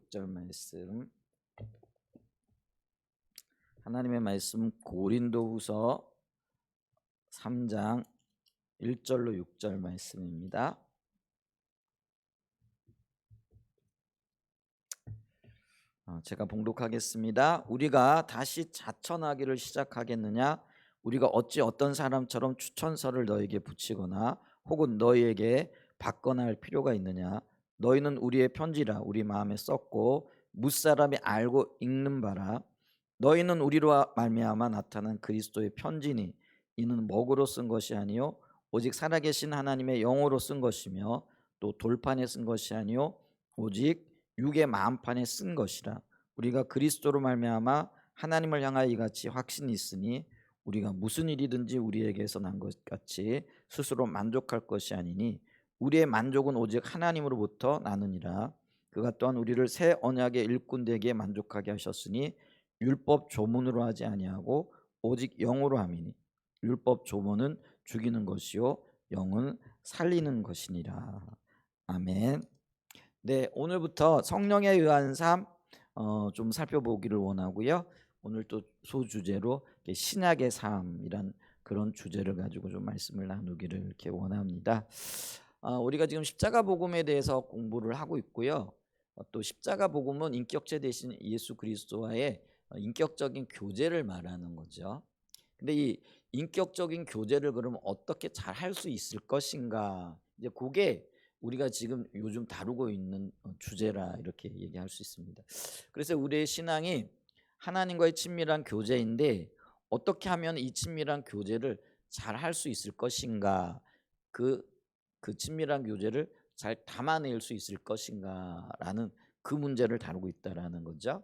6절 말씀, 하나님의 말씀 고린도후서 3장 1절로 6절 말씀입니다. 제가 봉독하겠습니다. 우리가 다시 자천하기를 시작하겠느냐? 우리가 어찌 어떤 사람처럼 추천서를 너에게 붙이거나 혹은 너희에게 받거나 할 필요가 있느냐? 너희는 우리의 편지라 우리 마음에 썼고 무사람이 알고 읽는 바라. 너희는 우리로 말미암아 나타난 그리스도의 편지니 이는 먹으로 쓴 것이 아니요 오직 살아계신 하나님의 영으로 쓴 것이며 또 돌판에 쓴 것이 아니요 오직 육의 마음판에 쓴 것이라. 우리가 그리스도로 말미암아 하나님을 향하여 이같이 확신이 있으니 우리가 무슨 일이든지 우리에게서 난 것 같이 스스로 만족할 것이 아니니 우리의 만족은 오직 하나님으로부터 나느니라. 그가 또한 우리를 새 언약의 일꾼 되게 만족하게 하셨으니 율법 조문으로 하지 아니하고 오직 영으로 함이니 율법 조문은 죽이는 것이요 영은 살리는 것이니라. 아멘. 네, 오늘부터 성령에 의한 삶 좀 살펴보기를 원하고요. 오늘 또 소주제로 신약의 삶이란 그런 주제를 가지고 좀 말씀을 나누기를 이렇게 원합니다. 우리가 지금 십자가 복음에 대해서 공부를 하고 있고요. 또 십자가 복음은 인격체 대신 예수 그리스도와의 인격적인 교제를 말하는 거죠. 근데 이 인격적인 교제를 그러면 어떻게 잘 할 수 있을 것인가? 이제 그게 우리가 지금 요즘 다루고 있는 주제라 이렇게 얘기할 수 있습니다. 그래서 우리의 신앙이 하나님과의 친밀한 교제인데 어떻게 하면 이 친밀한 교제를 잘 할 수 있을 것인가? 그 친밀한 교제를 잘 담아낼 수 있을 것인가라는 그 문제를 다루고 있다라는 거죠.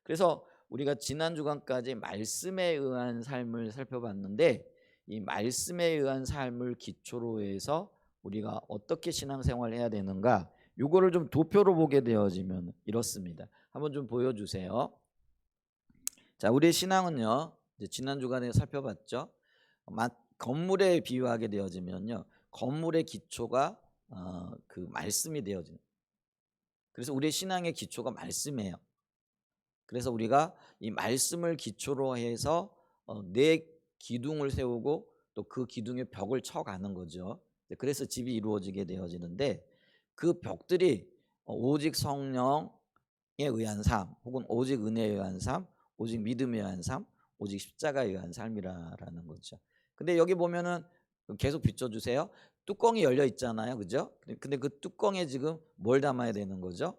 그래서 우리가 지난 주간까지 말씀에 의한 삶을 살펴봤는데 이 말씀에 의한 삶을 기초로 해서 우리가 어떻게 신앙생활을 해야 되는가, 요거를 좀 도표로 보게 되어지면 이렇습니다. 한번 좀 보여주세요. 자, 우리의 신앙은요, 이제 지난 주간에 살펴봤죠. 건물에 비유하게 되어지면요, 건물의 기초가 그 말씀이 되어지는. 그래서 우리의 신앙의 기초가 말씀이에요. 그래서 우리가 이 말씀을 기초로 해서 내 기둥을 세우고 또 그 기둥의 벽을 쳐가는 거죠. 그래서 집이 이루어지게 되어지는데 그 벽들이 오직 성령에 의한 삶, 혹은 오직 은혜에 의한 삶, 오직 믿음에 의한 삶, 오직 십자가에 의한 삶이라는 거죠. 근데 여기 보면은 계속 비춰주세요. 뚜껑이 열려 있잖아요, 그죠? 근데 그 뚜껑에 지금 뭘 담아야 되는 거죠?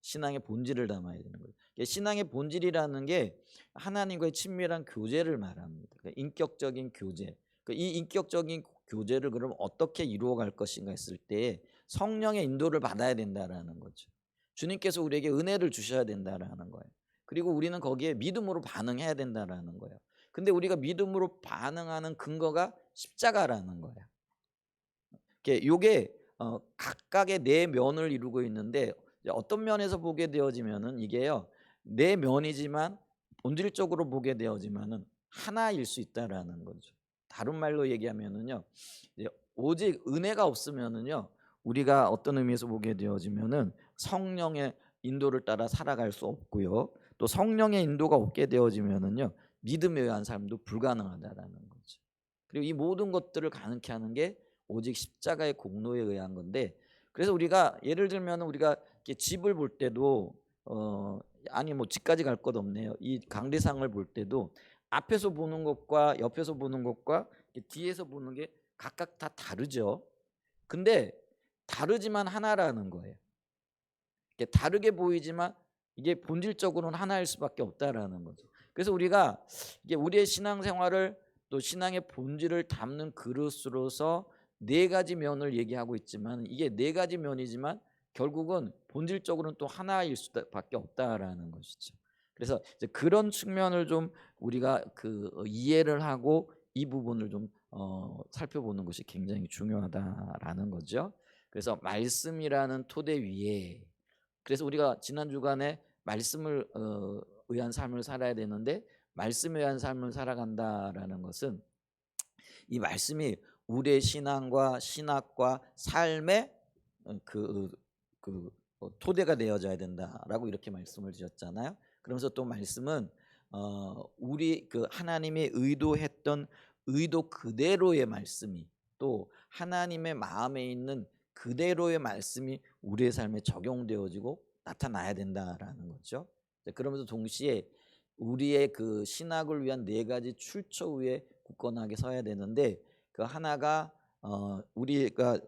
신앙의 본질을 담아야 되는 거예요. 신앙의 본질이라는 게 하나님과의 친밀한 교제를 말합니다. 인격적인 교제. 이 인격적인 교제를 그럼 어떻게 이루어갈 것인가 했을 때 성령의 인도를 받아야 된다라는 거죠. 주님께서 우리에게 은혜를 주셔야 된다라는 거예요. 그리고 우리는 거기에 믿음으로 반응해야 된다라는 거예요. 근데 우리가 믿음으로 반응하는 근거가 십자가라는 거예요. 이게 각각의 네 면을 이루고 있는데 어떤 면에서 보게 되어지면은 이게요, 네 면이지만 본질적으로 보게 되어지면은 하나일 수 있다라는 거죠. 다른 말로 얘기하면은요, 오직 은혜가 없으면은요, 우리가 어떤 의미에서 보게 되어지면은 성령의 인도를 따라 살아갈 수 없고요. 또 성령의 인도가 없게 되어지면은요, 믿음에 의한 삶도 불가능하다라는 거죠. 그리고 이 모든 것들을 가능케 하는 게 오직 십자가의 공로에 의한 건데, 그래서 우리가 예를 들면 우리가 이렇게 집을 볼 때도 아니 뭐 집까지 갈 것 없네요. 이 강대상을 볼 때도 앞에서 보는 것과 옆에서 보는 것과 뒤에서 보는 게 각각 다 다르죠. 근데 다르지만 하나라는 거예요. 이게 다르게 보이지만 이게 본질적으로는 하나일 수밖에 없다라는 거죠. 그래서 우리가 이게 우리의 신앙생활을 또 신앙의 본질을 담는 그릇으로서 네 가지 면을 얘기하고 있지만 이게 네 가지 면이지만 결국은 본질적으로는 또 하나일 수밖에 없다라는 것이죠. 그래서 이제 그런 측면을 좀 우리가 이해를 하고 이 부분을 좀 살펴보는 것이 굉장히 중요하다라는 거죠. 그래서 말씀이라는 토대 위에, 그래서 우리가 지난 주간에 말씀을 의한 삶을 살아야 되는데 말씀에 의한 삶을 살아간다라는 것은 이 말씀이 우리의 신앙과 신학과 삶의 그 토대가 되어져야 된다라고 이렇게 말씀을 드렸잖아요. 그러면서 또 말씀은 우리 그 하나님이 의도했던 의도 그대로의 말씀이 또 하나님의 마음에 있는 그대로의 말씀이 우리의 삶에 적용되어지고 나타나야 된다라는 거죠. 그러면서 동시에 우리의 그 신학을 위한 네 가지 출처 위에 굳건하게 서야 되는데 그 하나가 우리가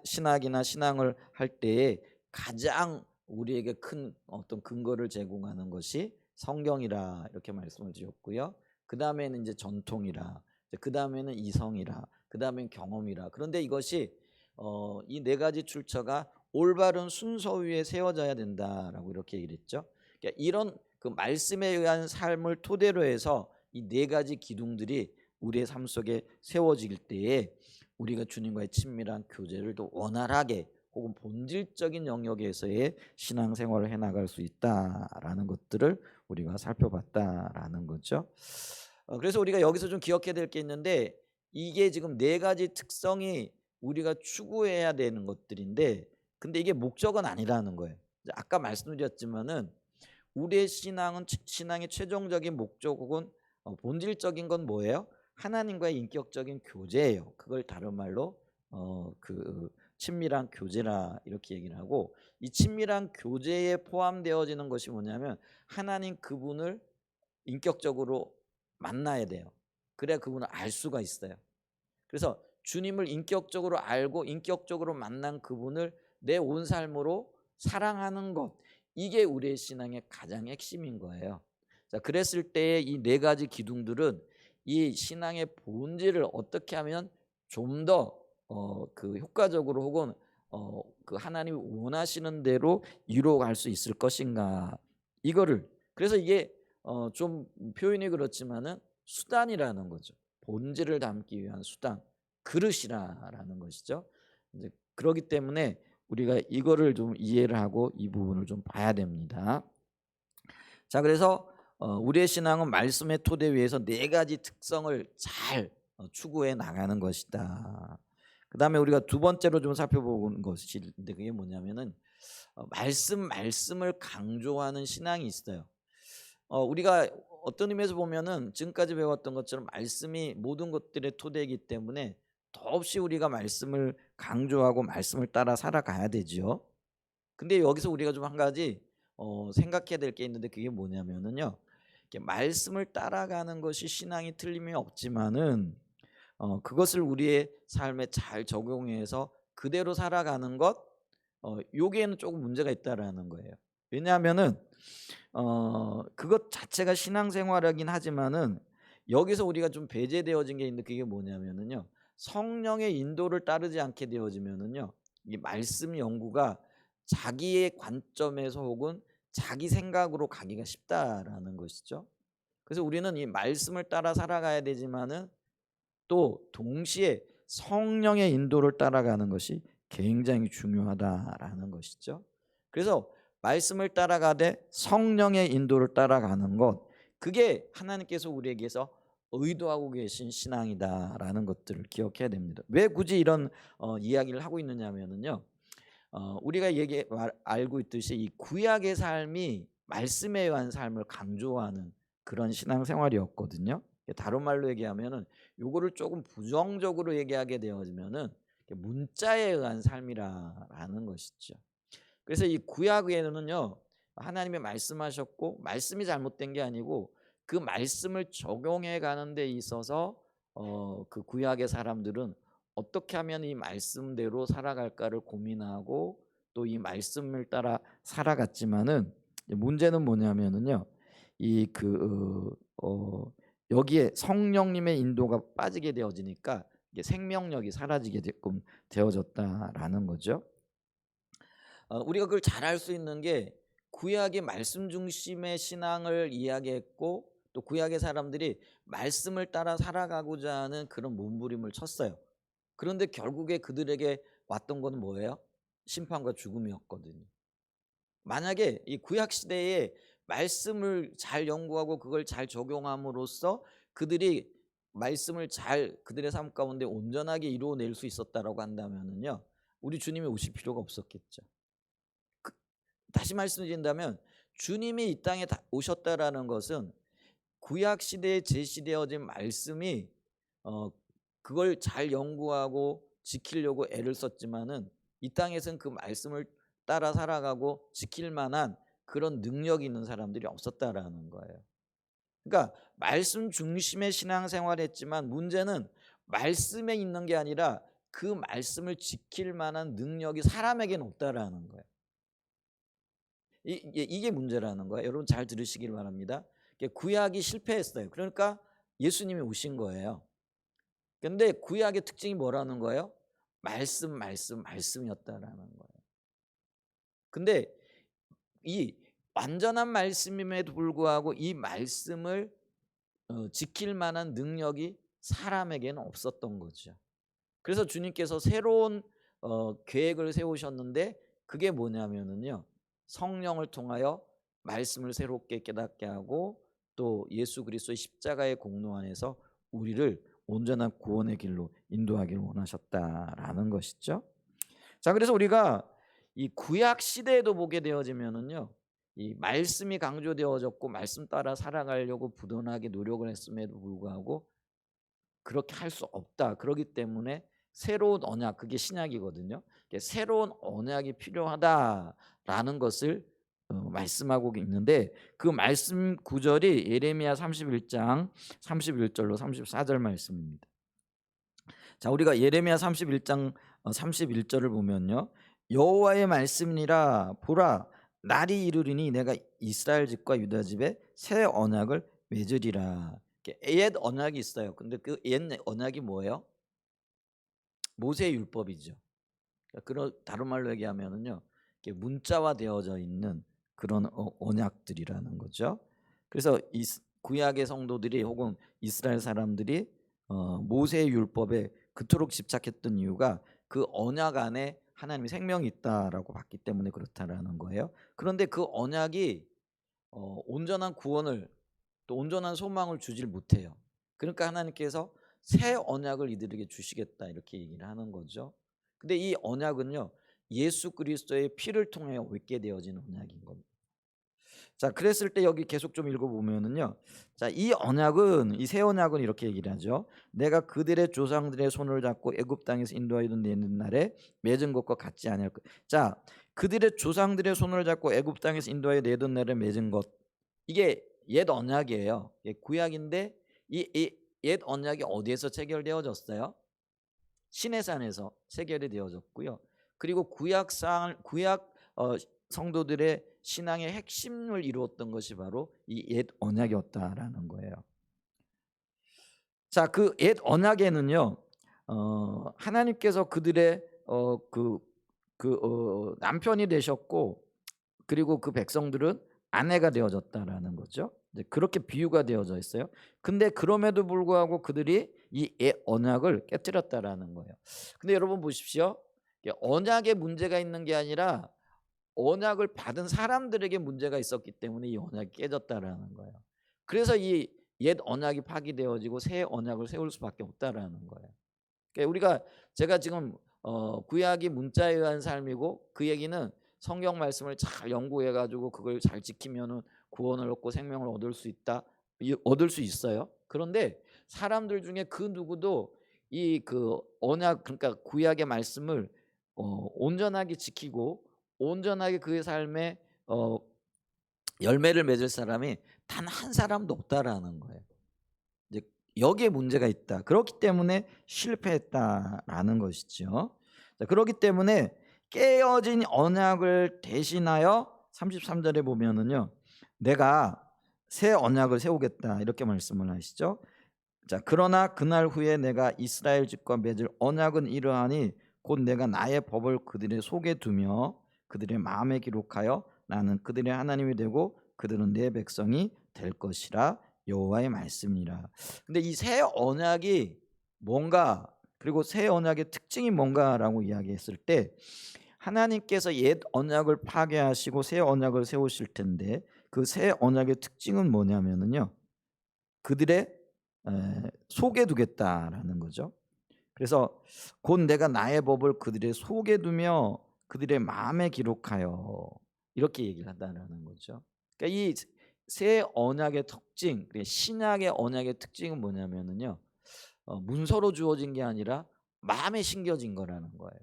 신학이나 신앙을 할 때에 가장 우리에게 큰 어떤 근거를 제공하는 것이 성경이라 이렇게 말씀을 드렸고요. 그 다음에는 이제 전통이라, 그 다음에는 이성이라, 그 다음엔 경험이라. 그런데 이것이 이 네 가지 출처가 올바른 순서 위에 세워져야 된다라고 이렇게 얘기를 했죠. 그러니까 이런 그 말씀에 의한 삶을 토대로 해서 이 네 가지 기둥들이 우리의 삶 속에 세워질 때에 우리가 주님과의 친밀한 교제를 더 원활하게 혹은 본질적인 영역에서의 신앙생활을 해나갈 수 있다라는 것들을 우리가 살펴봤다라는 거죠. 그래서 우리가 여기서 좀 기억해야 될 게 있는데 이게 지금 네 가지 특성이 우리가 추구해야 되는 것들인데 근데 이게 목적은 아니라는 거예요. 아까 말씀드렸지만은 우리의 신앙의 최종적인 목적 혹은 본질적인 건 뭐예요? 하나님과의 인격적인 교제예요. 그걸 다른 말로 그 친밀한 교제라 이렇게 얘기를 하고 이 친밀한 교제에 포함되어지는 것이 뭐냐면 하나님 그분을 인격적으로 만나야 돼요. 그래야 그분을 알 수가 있어요. 그래서 주님을 인격적으로 알고 인격적으로 만난 그분을 내 온 삶으로 사랑하는 것 이게 우리의 신앙의 가장 핵심인 거예요. 자, 그랬을 때의 이 네 가지 기둥들은 이 신앙의 본질을 어떻게 하면 좀 더 그 효과적으로 혹은 그 하나님이 원하시는 대로 이루어갈 수 있을 것인가 이거를 그래서 이게 좀 표현이 그렇지만은 수단이라는 거죠. 본질을 담기 위한 수단, 그릇이라는 것이죠. 이제 그렇기 때문에 우리가 이거를 좀 이해를 하고 이 부분을 좀 봐야 됩니다. 자, 그래서 우리의 신앙은 말씀의 토대 위에서 네 가지 특성을 잘 추구해 나가는 것이다. 그 다음에 우리가 두 번째로 좀 살펴보는 것인데 그게 뭐냐면은 말씀을 강조하는 신앙이 있어요. 우리가 어떤 의미에서 보면은 지금까지 배웠던 것처럼 말씀이 모든 것들의 토대이기 때문에 더없이 우리가 말씀을 강조하고 말씀을 따라 살아가야 되지요. 근데 여기서 우리가 좀 한 가지 생각해야 될 게 있는데 그게 뭐냐면은요. 이렇게 말씀을 따라가는 것이 신앙이 틀림이 없지만은 그것을 우리의 삶에 잘 적용해서 그대로 살아가는 것 여기에는 조금 문제가 있다라는 거예요. 왜냐하면은 그것 자체가 신앙생활이긴 하지만은 여기서 우리가 좀 배제되어진 게 있는데 그게 뭐냐면은요. 성령의 인도를 따르지 않게 되어지면은요. 이 말씀 연구가 자기의 관점에서 혹은 자기 생각으로 가기가 쉽다라는 것이죠. 그래서 우리는 이 말씀을 따라 살아가야 되지만은 또 동시에 성령의 인도를 따라가는 것이 굉장히 중요하다라는 것이죠. 그래서 말씀을 따라가되 성령의 인도를 따라가는 것 그게 하나님께서 우리에게서 의도하고 계신 신앙이다라는 것들을 기억해야 됩니다. 왜 굳이 이런 이야기를 하고 있느냐면요. 우리가 알고 있듯이 이 구약의 삶이 말씀에 의한 삶을 강조하는 그런 신앙생활이었거든요. 다른 말로 얘기하면은 요거를 조금 부정적으로 얘기하게 되어지면은 문자에 의한 삶이라는 것이죠. 그래서 이 구약에는요 하나님이 말씀하셨고 말씀이 잘못된 게 아니고 그 말씀을 적용해 가는 데 있어서 그 구약의 사람들은 어떻게 하면 이 말씀대로 살아갈까를 고민하고 또 이 말씀을 따라 살아갔지만은 문제는 뭐냐면은요 여기에 성령님의 인도가 빠지게 되어지니까 이게 생명력이 사라지게 되어졌다라는 거죠. 우리가 그걸 잘 알 수 있는 게 구약의 말씀 중심의 신앙을 이야기했고 또 구약의 사람들이 말씀을 따라 살아가고자 하는 그런 몸부림을 쳤어요. 그런데 결국에 그들에게 왔던 건 뭐예요? 심판과 죽음이었거든요. 만약에 이 구약 시대에 말씀을 잘 연구하고 그걸 잘 적용함으로써 그들이 말씀을 잘 그들의 삶 가운데 온전하게 이루어낼 수 있었다라고 한다면은요. 우리 주님이 오실 필요가 없었겠죠. 다시 말씀드린다면 주님이 이 땅에 오셨다라는 것은 구약 시대에 제시되어진 말씀이 그걸 잘 연구하고 지키려고 애를 썼지만은 이 땅에서는 그 말씀을 따라 살아가고 지킬 만한 그런 능력이 있는 사람들이 없었다라는 거예요. 그러니까 말씀 중심의 신앙생활을 했지만 문제는 말씀에 있는 게 아니라 그 말씀을 지킬 만한 능력이 사람에게는 없다라는 거예요. 이게 문제라는 거예요. 여러분 잘 들으시길 바랍니다. 구약이 실패했어요. 그러니까 예수님이 오신 거예요. 근데 구약의 특징이 뭐라는 거예요? 말씀이었다라는 거예요. 근데 이 완전한 말씀임에도 불구하고 이 말씀을 지킬 만한 능력이 사람에게는 없었던 거죠. 그래서 주님께서 새로운 계획을 세우셨는데 그게 뭐냐면은요, 성령을 통하여 말씀을 새롭게 깨닫게 하고 또 예수 그리스도의 십자가의 공로 안에서 우리를 온전한 구원의 길로 인도하기를 원하셨다라는 것이죠. 자, 그래서 우리가 이 구약 시대에도 보게 되어지면은요, 이 말씀이 강조되어졌고 말씀 따라 살아가려고 부단하게 노력을 했음에도 불구하고 그렇게 할 수 없다. 그렇기 때문에 새로운 언약, 그게 신약이거든요. 새로운 언약이 필요하다라는 것을 말씀하고 있는데 그 말씀 구절이 예레미야 31장 31절로 34절 말씀입니다. 자, 우리가 예레미야 31장 31절을 보면요, 여호와의 말씀이니라. 보라, 날이 이르리니 내가 이스라엘 집과 유다 집에 새 언약을 맺으리라. 옛 언약이 있어요. 근데 그 옛 언약이 뭐예요? 모세의 율법이죠. 그런 다른 말로 얘기하면은요, 문자화 되어져 있는 그런 언약들이라는 거죠. 그래서 이 구약의 성도들이 혹은 이스라엘 사람들이 모세의 율법에 그토록 집착했던 이유가 그 언약 안에 하나님의 생명이 있다라고 봤기 때문에 그렇다라는 거예요. 그런데 그 언약이 온전한 구원을 또 온전한 소망을 주질 못해요. 그러니까 하나님께서 새 언약을 이들에게 주시겠다 이렇게 얘기를 하는 거죠. 근데 이 언약은요, 예수 그리스도의 피를 통해 얻게 되어진 언약인 겁니다. 자, 그랬을 때 여기 계속 좀 읽어보면은요, 자, 이 언약은, 이 새 언약은 이렇게 얘기를 하죠. 내가 그들의 조상들의 손을 잡고 애굽 땅에서 인도하여 내는 날에 맺은 것과 같지 않을 것. 자, 그들의 조상들의 손을 잡고 애굽 땅에서 인도하여 내던 날에 맺은 것, 이게 옛 언약이에요. 구약인데 이 옛 언약이 어디에서 체결되어졌어요? 시내산에서 체결이 되어졌고요. 그리고 구약 성도들의 신앙의 핵심을 이루었던 것이 바로 이 옛 언약이었다라는 거예요. 자, 그 옛 언약에는요, 하나님께서 그들의 남편이 되셨고, 그리고 그 백성들은 아내가 되어졌다라는 거죠. 그렇게 비유가 되어져 있어요. 근데 그럼에도 불구하고 그들이 이 언약을 깨뜨렸다라는 거예요. 근데 여러분 보십시오. 언약에 문제가 있는 게 아니라 언약을 받은 사람들에게 문제가 있었기 때문에 이 언약이 깨졌다라는 거예요. 그래서 이 옛 언약이 파기되어지고 새 언약을 세울 수밖에 없다라는 거예요. 그러니까 제가 지금 구약이 문자에 의한 삶이고 그 얘기는 성경 말씀을 잘 연구해 가지고 그걸 잘 지키면은 구원을 얻고 생명을 얻을 수 있다. 얻을 수 있어요. 그런데 사람들 중에 그 누구도 이 그 언약, 그러니까 구약의 말씀을 온전하게 지키고 온전하게 그의 삶에 열매를 맺을 사람이 단 한 사람도 없다라는 거예요. 이제 여기에 문제가 있다. 그렇기 때문에 실패했다라는 것이죠. 자, 그렇기 때문에 깨어진 언약을 대신하여 33절에 보면은요, 내가 새 언약을 세우겠다 이렇게 말씀을 하시죠. 자, 그러나 그날 후에 내가 이스라엘 집과 맺을 언약은 이러하니 곧 내가 나의 법을 그들의 속에 두며 그들의 마음에 기록하여 나는 그들의 하나님이 되고 그들은 내 백성이 될 것이라. 여호와의 말씀이라. 근데 이 새 언약이 뭔가, 그리고 새 언약의 특징이 뭔가라고 이야기했을 때 하나님께서 옛 언약을 파괴하시고 새 언약을 세우실 텐데 그 새 언약의 특징은 뭐냐면은요, 그들의 속에 두겠다라는 거죠. 그래서 곧 내가 나의 법을 그들의 속에 두며 그들의 마음에 기록하여. 이렇게 얘기를 한다는 거죠. 그러니까 이 새 언약의 특징, 신약의 언약의 특징은 뭐냐면은요, 문서로 주어진 게 아니라 마음에 심겨진 거라는 거예요.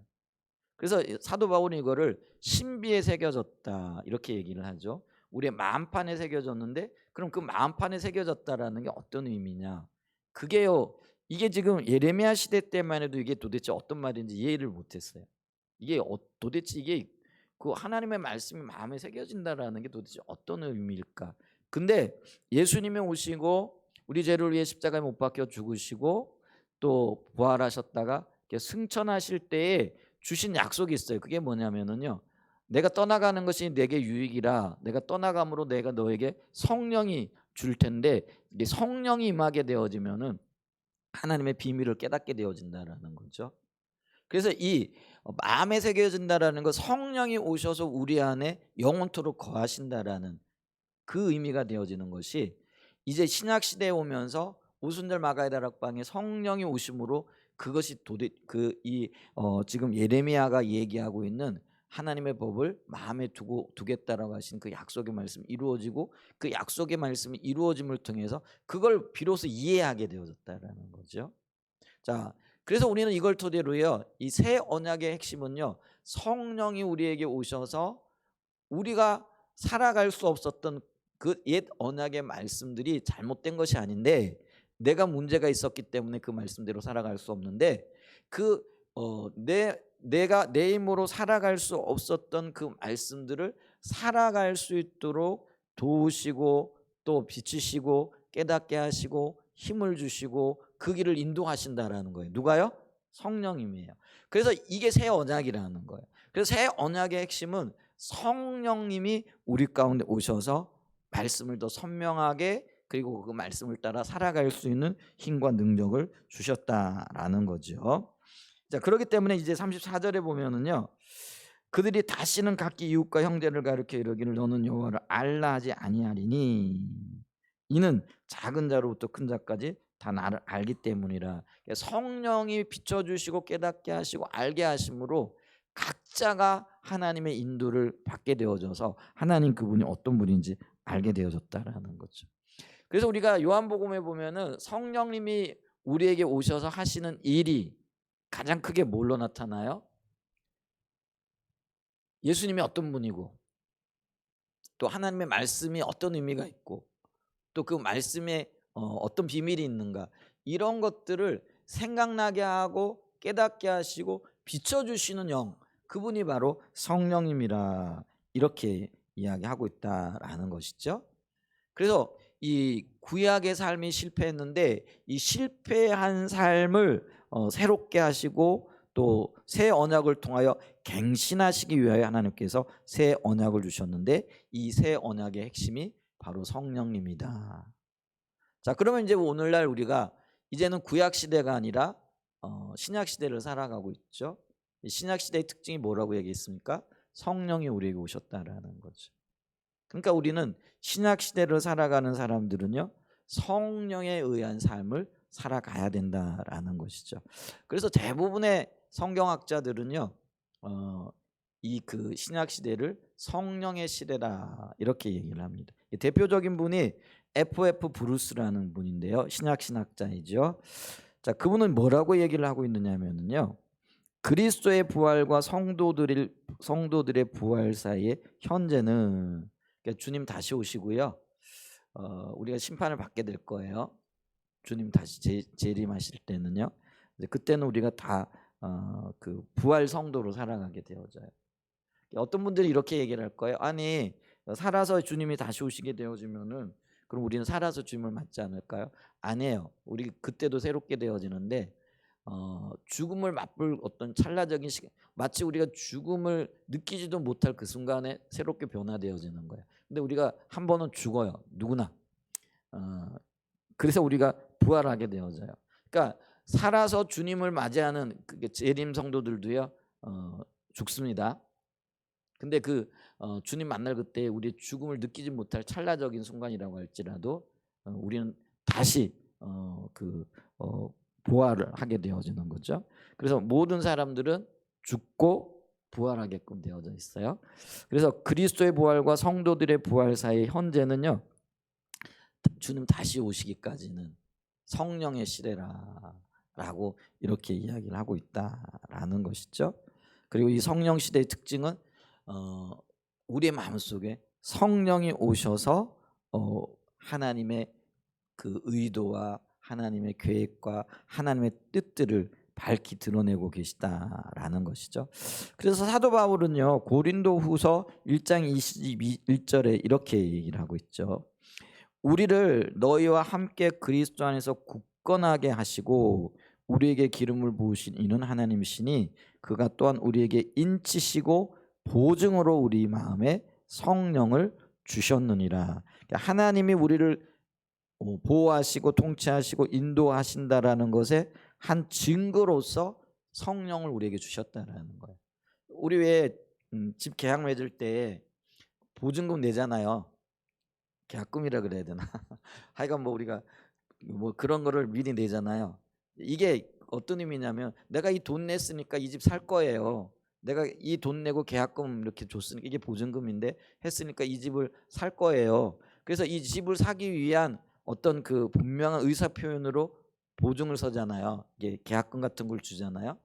그래서 사도 바울은 이거를 신비에 새겨졌다 이렇게 얘기를 하죠. 우리의 마음판에 새겨졌는데, 그럼 그 마음판에 새겨졌다라는 게 어떤 의미냐? 그게요. 이게 지금 예레미야 시대 때만 해도 이게 도대체 어떤 말인지 이해를 못했어요. 이게 도대체 이게 그 하나님의 말씀이 마음에 새겨진다라는 게 도대체 어떤 의미일까? 근데 예수님이 오시고 우리 죄를 위해 십자가에 못 박혀 죽으시고 또 부활하셨다가 이렇게 승천하실 때에 주신 약속이 있어요. 그게 뭐냐면은요, 내가 떠나가는 것이 내게 유익이라 내가 떠나감으로 내가 너에게 성령이 줄 텐데, 이게 성령이 임하게 되어지면은 하나님의 비밀을 깨닫게 되어진다라는 거죠. 그래서 이 마음에 새겨진다라는 거, 성령이 오셔서 우리 안에 영원토록 거하신다라는 그 의미가 되어지는 것이, 이제 신약 시대에 오면서 오순절 마가의 다락방에 성령이 오심으로 그것이 지금 예레미야가 얘기하고 있는 하나님의 법을 마음에 두겠다라고 하신 그 약속의 말씀이 이루어지고, 그 약속의 말씀이 이루어짐을 통해서 그걸 비로소 이해하게 되어졌다라는 거죠. 자, 그래서 우리는 이걸 토대로요, 이 새 언약의 핵심은요, 성령이 우리에게 오셔서 우리가 살아갈 수 없었던 그 옛 언약의 말씀들이 잘못된 것이 아닌데, 내가 문제가 있었기 때문에 그 말씀대로 살아갈 수 없는데, 내가 내 힘으로 살아갈 수 없었던 그 말씀들을 살아갈 수 있도록 도우시고 또 비추시고 깨닫게 하시고 힘을 주시고 그 길을 인도하신다라는 거예요. 누가요? 성령님이에요. 그래서 이게 새 언약이라는 거예요. 그래서 새 언약의 핵심은 성령님이 우리 가운데 오셔서 말씀을 더 선명하게, 그리고 그 말씀을 따라 살아갈 수 있는 힘과 능력을 주셨다라는 거죠. 자, 그렇기 때문에 이제 34절에 보면은요, 그들이 다시는 각기 이웃과 형제를 가르쳐 이르기를 너는 여호와를 알라 하지 아니하리니 이는 작은 자로부터 큰 자까지 다 나를 알기 때문이라. 성령이 비춰주시고 깨닫게 하시고 알게 하심으로 각자가 하나님의 인도를 받게 되어져서 하나님 그분이 어떤 분인지 알게 되어졌다라는 거죠. 그래서 우리가 요한복음에 보면은 성령님이 우리에게 오셔서 하시는 일이 가장 크게 뭘로 나타나요? 예수님이 어떤 분이고, 또 하나님의 말씀이 어떤 의미가 있고, 또 그 말씀에 어떤 비밀이 있는가, 이런 것들을 생각나게 하고 깨닫게 하시고 비춰주시는 영, 그분이 바로 성령님이라 이렇게 이야기하고 있다라는 것이죠. 그래서 이 구약의 삶이 실패했는데 이 실패한 삶을 새롭게 하시고 또 새 언약을 통하여 갱신하시기 위하여 하나님께서 새 언약을 주셨는데, 이 새 언약의 핵심이 바로 성령님이다. 자, 그러면 이제 오늘날 우리가 이제는 구약 시대가 아니라 신약 시대를 살아가고 있죠. 신약 시대의 특징이 뭐라고 얘기했습니까? 성령이 우리에게 오셨다라는 거죠. 그러니까 우리는 신약 시대를 살아가는 사람들은요, 성령에 의한 삶을 살아가야 된다라는 것이죠. 그래서 대부분의 성경학자들은요, 이 그 신약 시대를 성령의 시대다 이렇게 얘기를 합니다. 대표적인 분이 F.F. 브루스라는 분인데요, 신약 신학자이죠. 자, 그분은 뭐라고 얘기를 하고 있느냐면요, 그리스도의 부활과 성도들의 부활 사이에 현재는, 그러니까 주님 다시 오시고요, 우리가 심판을 받게 될 거예요. 주님 다시 재림하실 때는요, 그때는 우리가 다 그 부활 성도로 살아가게 되어져요. 어떤 분들이 이렇게 얘기를 할 거예요. 아니, 살아서 주님이 다시 오시게 되어지면은 그럼 우리는 살아서 주님을 맞지 않을까요? 아니에요. 우리 그때도 새롭게 되어지는데 죽음을 맛볼 어떤 찰나적인 시간, 마치 우리가 죽음을 느끼지도 못할 그 순간에 새롭게 변화되어지는 거예요. 근데 우리가 한 번은 죽어요, 누구나. 그래서 우리가 부활하게 되어져요. 그러니까 살아서 주님을 맞이하는 재림 성도들도요, 죽습니다. 근데 주님 만날 그때 우리의 죽음을 느끼지 못할 찰나적인 순간이라고 할지라도 우리는 다시 부활을 하게 되어지는 거죠. 그래서 모든 사람들은 죽고 부활하게끔 되어져 있어요. 그래서 그리스도의 부활과 성도들의 부활 사이 현재는요, 주님 다시 오시기까지는 성령의 시대라라고 이렇게 이야기를 하고 있다라는 것이죠. 그리고 이 성령 시대의 특징은 우리의 마음속에 성령이 오셔서 하나님의 그 의도와 하나님의 계획과 하나님의 뜻들을 밝히 드러내고 계시다라는 것이죠. 그래서 사도 바울은요, 고린도후서 1장 21절에 이렇게 얘기를 하고 있죠. 우리를 너희와 함께 그리스도 안에서 굳건하게 하시고 우리에게 기름을 부으신 이는 하나님이시니 그가 또한 우리에게 인치시고 보증으로 우리 마음에 성령을 주셨느니라. 하나님이 우리를 보호하시고 통치하시고 인도하신다라는 것의 한 증거로서 성령을 우리에게 주셨다라는 거예요. 우리 왜 집 계약 맺을 때 보증금 내잖아요. 계약금이라 그래야 되나? 하여간 뭐 우리가 뭐 그런 거를 미리 내잖아요. 이게 어떤 의미냐면 내가 이 돈 냈으니까 이 집 살 거예요. 내가 이 돈 내고 계약금 이렇게 줬으니까 이게 보증금인데 했으니까 이 집을 살 거예요. 그래서 이 집을 사기 위한 어떤 그 분명한 의사 표현으로 보증을 서잖아요. 이게 계약금 같은 걸 주잖아요.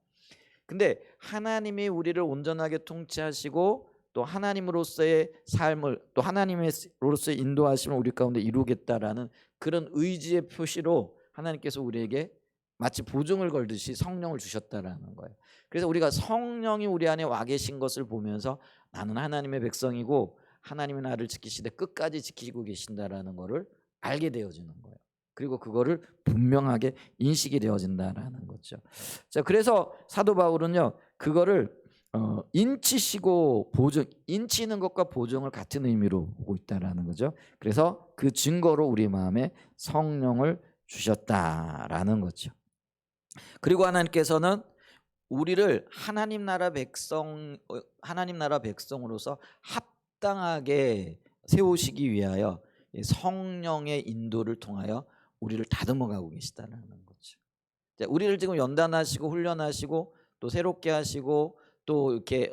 근데 하나님이 우리를 온전하게 통치하시고 또 하나님으로서의 삶을 또 하나님으로서의 인도하심을 우리 가운데 이루겠다라는 그런 의지의 표시로 하나님께서 우리에게 마치 보증을 걸듯이 성령을 주셨다라는 거예요. 그래서 우리가 성령이 우리 안에 와 계신 것을 보면서 나는 하나님의 백성이고 하나님이 나를 지키시되 끝까지 지키고 계신다라는 것을 알게 되어지는 거예요. 그리고 그거를 분명하게 인식이 되어진다라는 거죠. 자, 그래서 사도 바울은요, 그거를 인치시고 보증, 인치는 것과 보증을 같은 의미로 보고 있다라는 거죠. 그래서 그 증거로 우리 마음에 성령을 주셨다라는 거죠. 그리고 하나님께서는 우리를 하나님 나라 백성으로서 합당하게 세우시기 위하여 성령의 인도를 통하여 우리를 다듬어 가고 계시다는 거죠. 우리를 지금 연단하시고 훈련하시고 또 새롭게 하시고 또 이렇게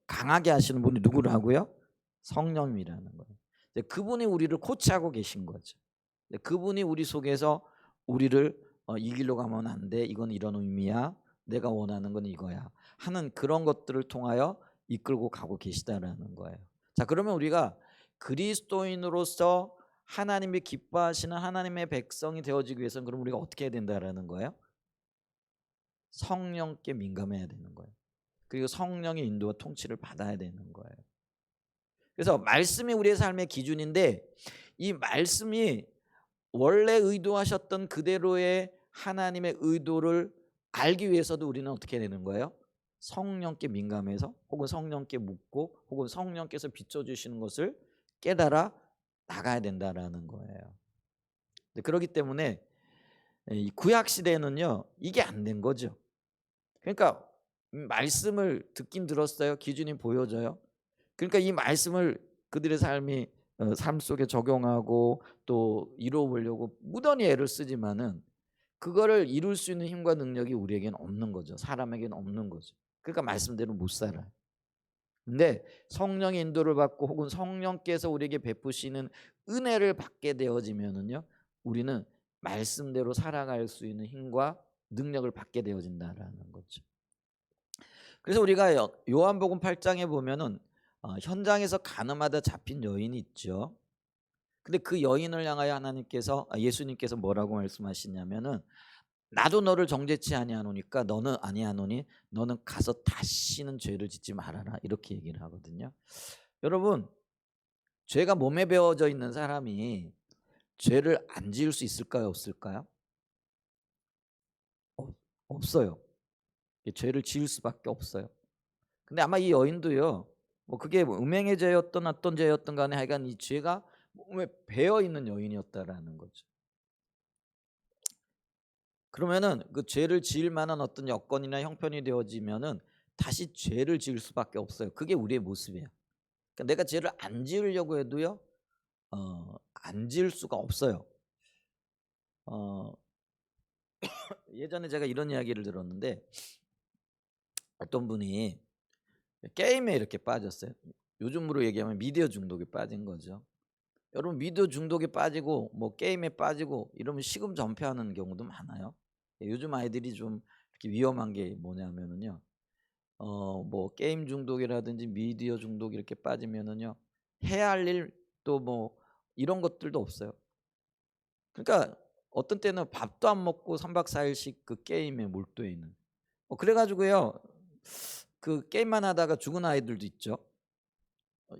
강하게 하시는 분이 누구라고요? 성령이라는 거예요. 그분이 우리를 코치하고 계신 거죠. 그분이 우리 속에서 우리를 이 길로 가면 안 돼. 이건 이런 의미야. 내가 원하는 건 이거야. 하는 그런 것들을 통하여 이끌고 가고 계시다라는 거예요. 자, 그러면 우리가 그리스도인으로서 하나님이 기뻐하시는 하나님의 백성이 되어지기 위해서는 그럼 우리가 어떻게 해야 된다라는 거예요? 성령께 민감해야 되는 거예요. 그리고 성령의 인도와 통치를 받아야 되는 거예요. 그래서 말씀이 우리의 삶의 기준인데 이 말씀이 원래 의도하셨던 그대로의 하나님의 의도를 알기 위해서도 우리는 어떻게 되는 거예요? 성령께 민감해서 혹은 성령께 묻고 혹은 성령께서 비춰주시는 것을 깨달아 나가야 된다라는 거예요. 그렇기 때문에 이 구약 시대에는요, 이게 안 된 거죠. 그러니까 말씀을 듣긴 들었어요. 기준이 보여져요. 그러니까 이 말씀을 그들의 삶 속에 적용하고 또 이루어보려고 무던히 애를 쓰지만은 그거를 이룰 수 있는 힘과 능력이 우리에게는 없는 거죠. 사람에게는 없는 거죠. 그러니까 말씀대로 못 살아요. 근데 성령의 인도를 받고 혹은 성령께서 우리에게 베푸시는 은혜를 받게 되어지면은요, 우리는 말씀대로 살아갈 수 있는 힘과 능력을 받게 되어진다라는 거죠. 그래서 우리가 요한복음 8장에 보면은 현장에서 가늠하다 잡힌 여인이 있죠. 근데 그 여인을 향하여 예수님께서 뭐라고 말씀하시냐면은 나도 너를 정죄치 아니하노니까 너는 아니하노니 너는 가서 다시는 죄를 짓지 말아라 이렇게 얘기를 하거든요. 여러분, 죄가 몸에 배어져 있는 사람이 죄를 안 지을 수 있을까요, 없을까요? 없어요. 죄를 지을 수밖에 없어요. 근데 아마 이 여인도요, 뭐 그게 음행의 죄였던 어떤 죄였던 간에 하여간 이 죄가 몸에 배어 있는 여인이었다라는 거죠. 그러면은 그 죄를 지을 만한 어떤 여건이나 형편이 되어지면은 다시 죄를 지을 수밖에 없어요. 그게 우리의 모습이에요. 그러니까 내가 죄를 안 지으려고 해도요, 안 지을 수가 없어요. 어, 예전에 제가 이런 이야기를 들었는데 어떤 분이 게임에 이렇게 빠졌어요. 요즘으로 얘기하면 미디어 중독에 빠진 거죠. 여러분 미디어 중독에 빠지고 뭐 게임에 빠지고 이러면 시금전폐하는 경우도 많아요. 요즘 아이들이 좀 이렇게 위험한 게 뭐냐면은요. 뭐 게임 중독이라든지 미디어 중독 이렇게 빠지면은요. 해야 할 일 또 뭐 이런 것들도 없어요. 그러니까 어떤 때는 밥도 안 먹고 3박 4 일씩 그 게임에 몰두해 있는. 그래 가지고요. 그 게임만 하다가 죽은 아이들도 있죠.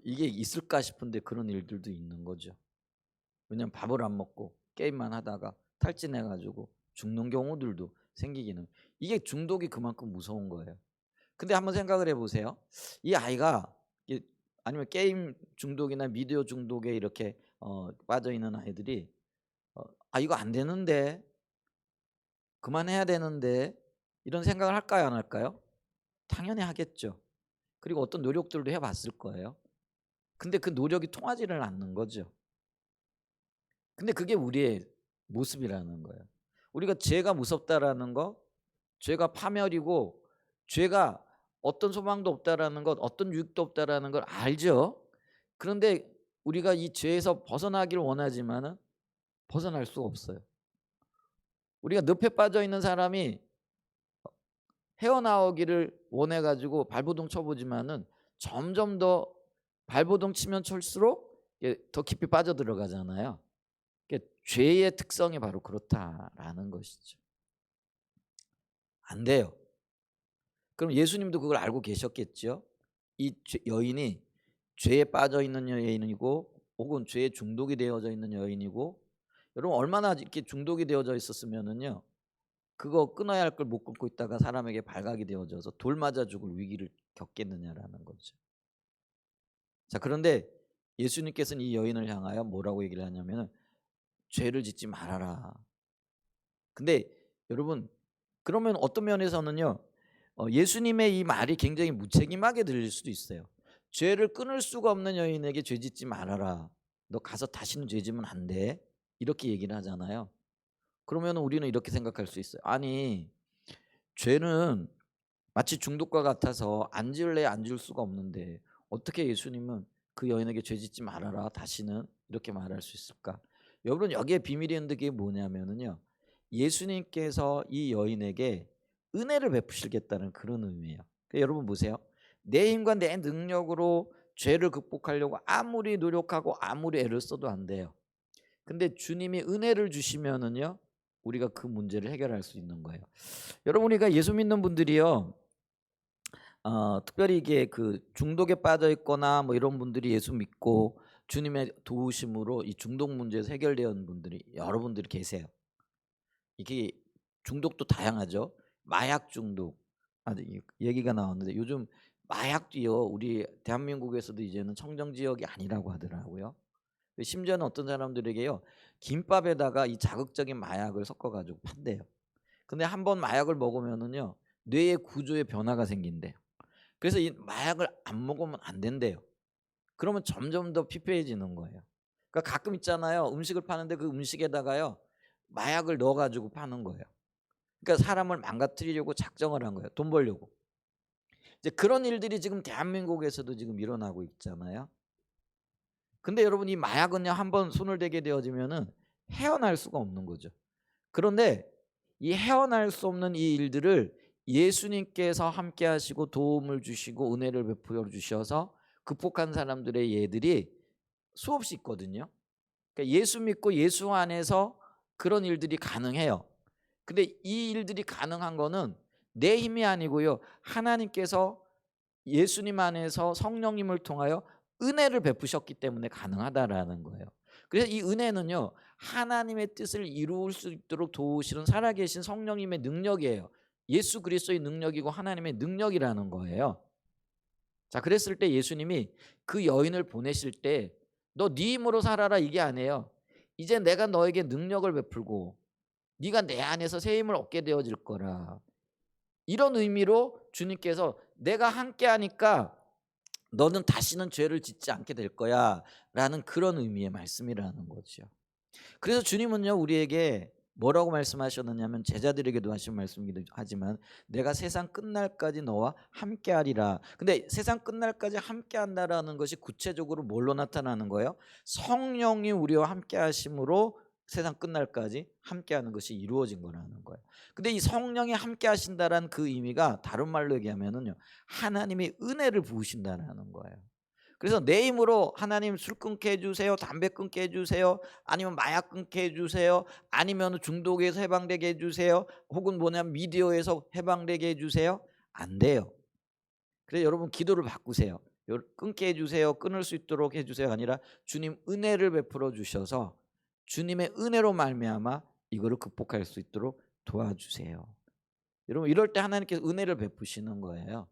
이게 있을까 싶은데 그런 일들도 있는 거죠. 왜냐면 밥을 안 먹고 게임만 하다가 탈진해 가지고 죽는 경우들도 생기기는. 이게 중독이 그만큼 무서운 거예요. 근데 한번 생각을 해 보세요. 이 아이가 이 아니면 게임 중독이나 미디어 중독에 이렇게 빠져 있는 아이들이 '아 이거 안 되는데. 그만해야 되는데.' 이런 생각을 할까요 안 할까요? 당연히 하겠죠. 그리고 어떤 노력들도 해 봤을 거예요. 근데 그 노력이 통하지를 않는 거죠. 근데 그게 우리의 모습이라는 거예요. 우리가 죄가 무섭다라는 거, 죄가 파멸이고 죄가 어떤 소망도 없다라는 것, 어떤 유익도 없다라는 걸 알죠. 그런데 우리가 이 죄에서 벗어나기를 원하지만은 벗어날 수가 없어요. 우리가 늪에 빠져 있는 사람이 헤어나오기를 원해 가지고 발버둥 쳐 보지만은 점점 더 발버둥 치면 칠수록 이게 더 깊이 빠져들어가잖아요. 그게 죄의 특성이 바로 그렇다라는 것이죠. 안 돼요. 그럼 예수님도 그걸 알고 계셨겠죠. 이 여인이 죄에 빠져 있는 여인이고 혹은 죄에 중독이 되어져 있는 여인이고 여러분 얼마나 이렇게 중독이 되어져 있었으면은요. 그거 끊어야 할 걸 못 끊고 있다가 사람에게 발각이 되어져서 돌 맞아 죽을 위기를 겪겠느냐라는 거죠. 자 그런데 예수님께서는 이 여인을 향하여 뭐라고 얘기를 하냐면은 "죄를 짓지 말아라." 근데 여러분 그러면 어떤 면에서는요. 예수님의 이 말이 굉장히 무책임하게 들릴 수도 있어요. "죄를 끊을 수가 없는 여인에게 죄 짓지 말아라. 너 가서 다시는 죄 지으면 안 돼." 이렇게 얘기를 하잖아요. 그러면은 우리는 이렇게 생각할 수 있어요. 아니 죄는 마치 중독과 같아서 안 지을래 안 지을 수가 없는데 어떻게 예수님은 그 여인에게 죄 짓지 말아라 다시는 이렇게 말할 수 있을까? 여러분 여기에 비밀이 있는 게 뭐냐면은요. 예수님께서 이 여인에게 은혜를 베푸시겠다는 그런 의미예요. 그러니까 여러분 보세요. 내 힘과 내 능력으로 죄를 극복하려고 아무리 노력하고 아무리 애를 써도 안 돼요. 근데 주님이 은혜를 주시면은요. 우리가 그 문제를 해결할 수 있는 거예요. 여러분 우리가 예수 믿는 분들이요. 특별히 이게 그 중독에 빠져 있거나 뭐 이런 분들이 예수 믿고 주님의 도우심으로 이 중독 문제에서 해결되는 분들이 여러분들이 계세요. 이게 중독도 다양하죠. 마약 중독. 이 얘기가 나왔는데 요즘 마약도요. 우리 대한민국에서도 이제는 청정 지역이 아니라고 하더라고요. 심지어는 어떤 사람들에게요. 김밥에다가 이 자극적인 마약을 섞어 가지고 판대요. 근데 한번 마약을 먹으면은요. 뇌의 구조에 변화가 생긴대요. 그래서 이 마약을 안 먹으면 안 된대요. 그러면 점점 더 피폐해지는 거예요. 그러니까 가끔 있잖아요. 음식을 파는데 그 음식에다가요. 마약을 넣어 가지고 파는 거예요. 그러니까 사람을 망가뜨리려고 작정을 한 거예요. 돈 벌려고. 이제 그런 일들이 지금 대한민국에서도 지금 일어나고 있잖아요. 근데 여러분 이 마약은요. 한번 손을 대게 되어지면은 헤어날 수가 없는 거죠. 그런데 이 헤어날 수 없는 이 일들을 예수님께서 함께 하시고 도움을 주시고 은혜를 베풀어 주셔서 극복한 사람들의 예들이 수없이 있거든요. 그러니까 예수 믿고 예수 안에서 그런 일들이 가능해요. 근데 이 일들이 가능한 거는 내 힘이 아니고요. 하나님께서 예수님 안에서 성령님을 통하여 은혜를 베푸셨기 때문에 가능하다라는 거예요. 그래서 이 은혜는요. 하나님의 뜻을 이룰 수 있도록 도우시는 살아계신 성령님의 능력이에요. 예수 그리스도의 능력이고 하나님의 능력이라는 거예요. 자, 그랬을 때 예수님이 그 여인을 보내실 때 너 네 힘으로 살아라 이게 아니에요. 이제 내가 너에게 능력을 베풀고 네가 내 안에서 새 힘을 얻게 되어질 거라. 이런 의미로 주님께서 내가 함께 하니까 너는 다시는 죄를 짓지 않게 될 거야라는 그런 의미의 말씀이라는 거죠. 그래서 주님은요 우리에게 뭐라고 말씀하셨느냐면 제자들에게도 하신 말씀이기도 하지만 내가 세상 끝날까지 너와 함께하리라. 근데 세상 끝날까지 함께한다라는 것이 구체적으로 뭘로 나타나는 거예요? 성령이 우리와 함께하심으로 세상 끝날까지 함께하는 것이 이루어진 거라는 거예요. 근데 이 성령이 함께하신다라는 그 의미가 다른 말로 얘기하면은요, 하나님의 은혜를 부으신다라는 거예요. 그래서 내 힘으로 하나님 술 끊게 해주세요, 담배 끊게 해주세요, 아니면 마약 끊게 해주세요, 아니면 중독에서 해방되게 해주세요, 혹은 뭐냐면 미디어에서 해방되게 해주세요. 안 돼요. 그래서 여러분 기도를 바꾸세요. 끊게 해주세요, 끊을 수 있도록 해주세요 아니라 주님 은혜를 베풀어 주셔서 주님의 은혜로 말미암아 이거를 극복할 수 있도록 도와주세요. 여러분 이럴 때 하나님께서 은혜를 베푸시는 거예요.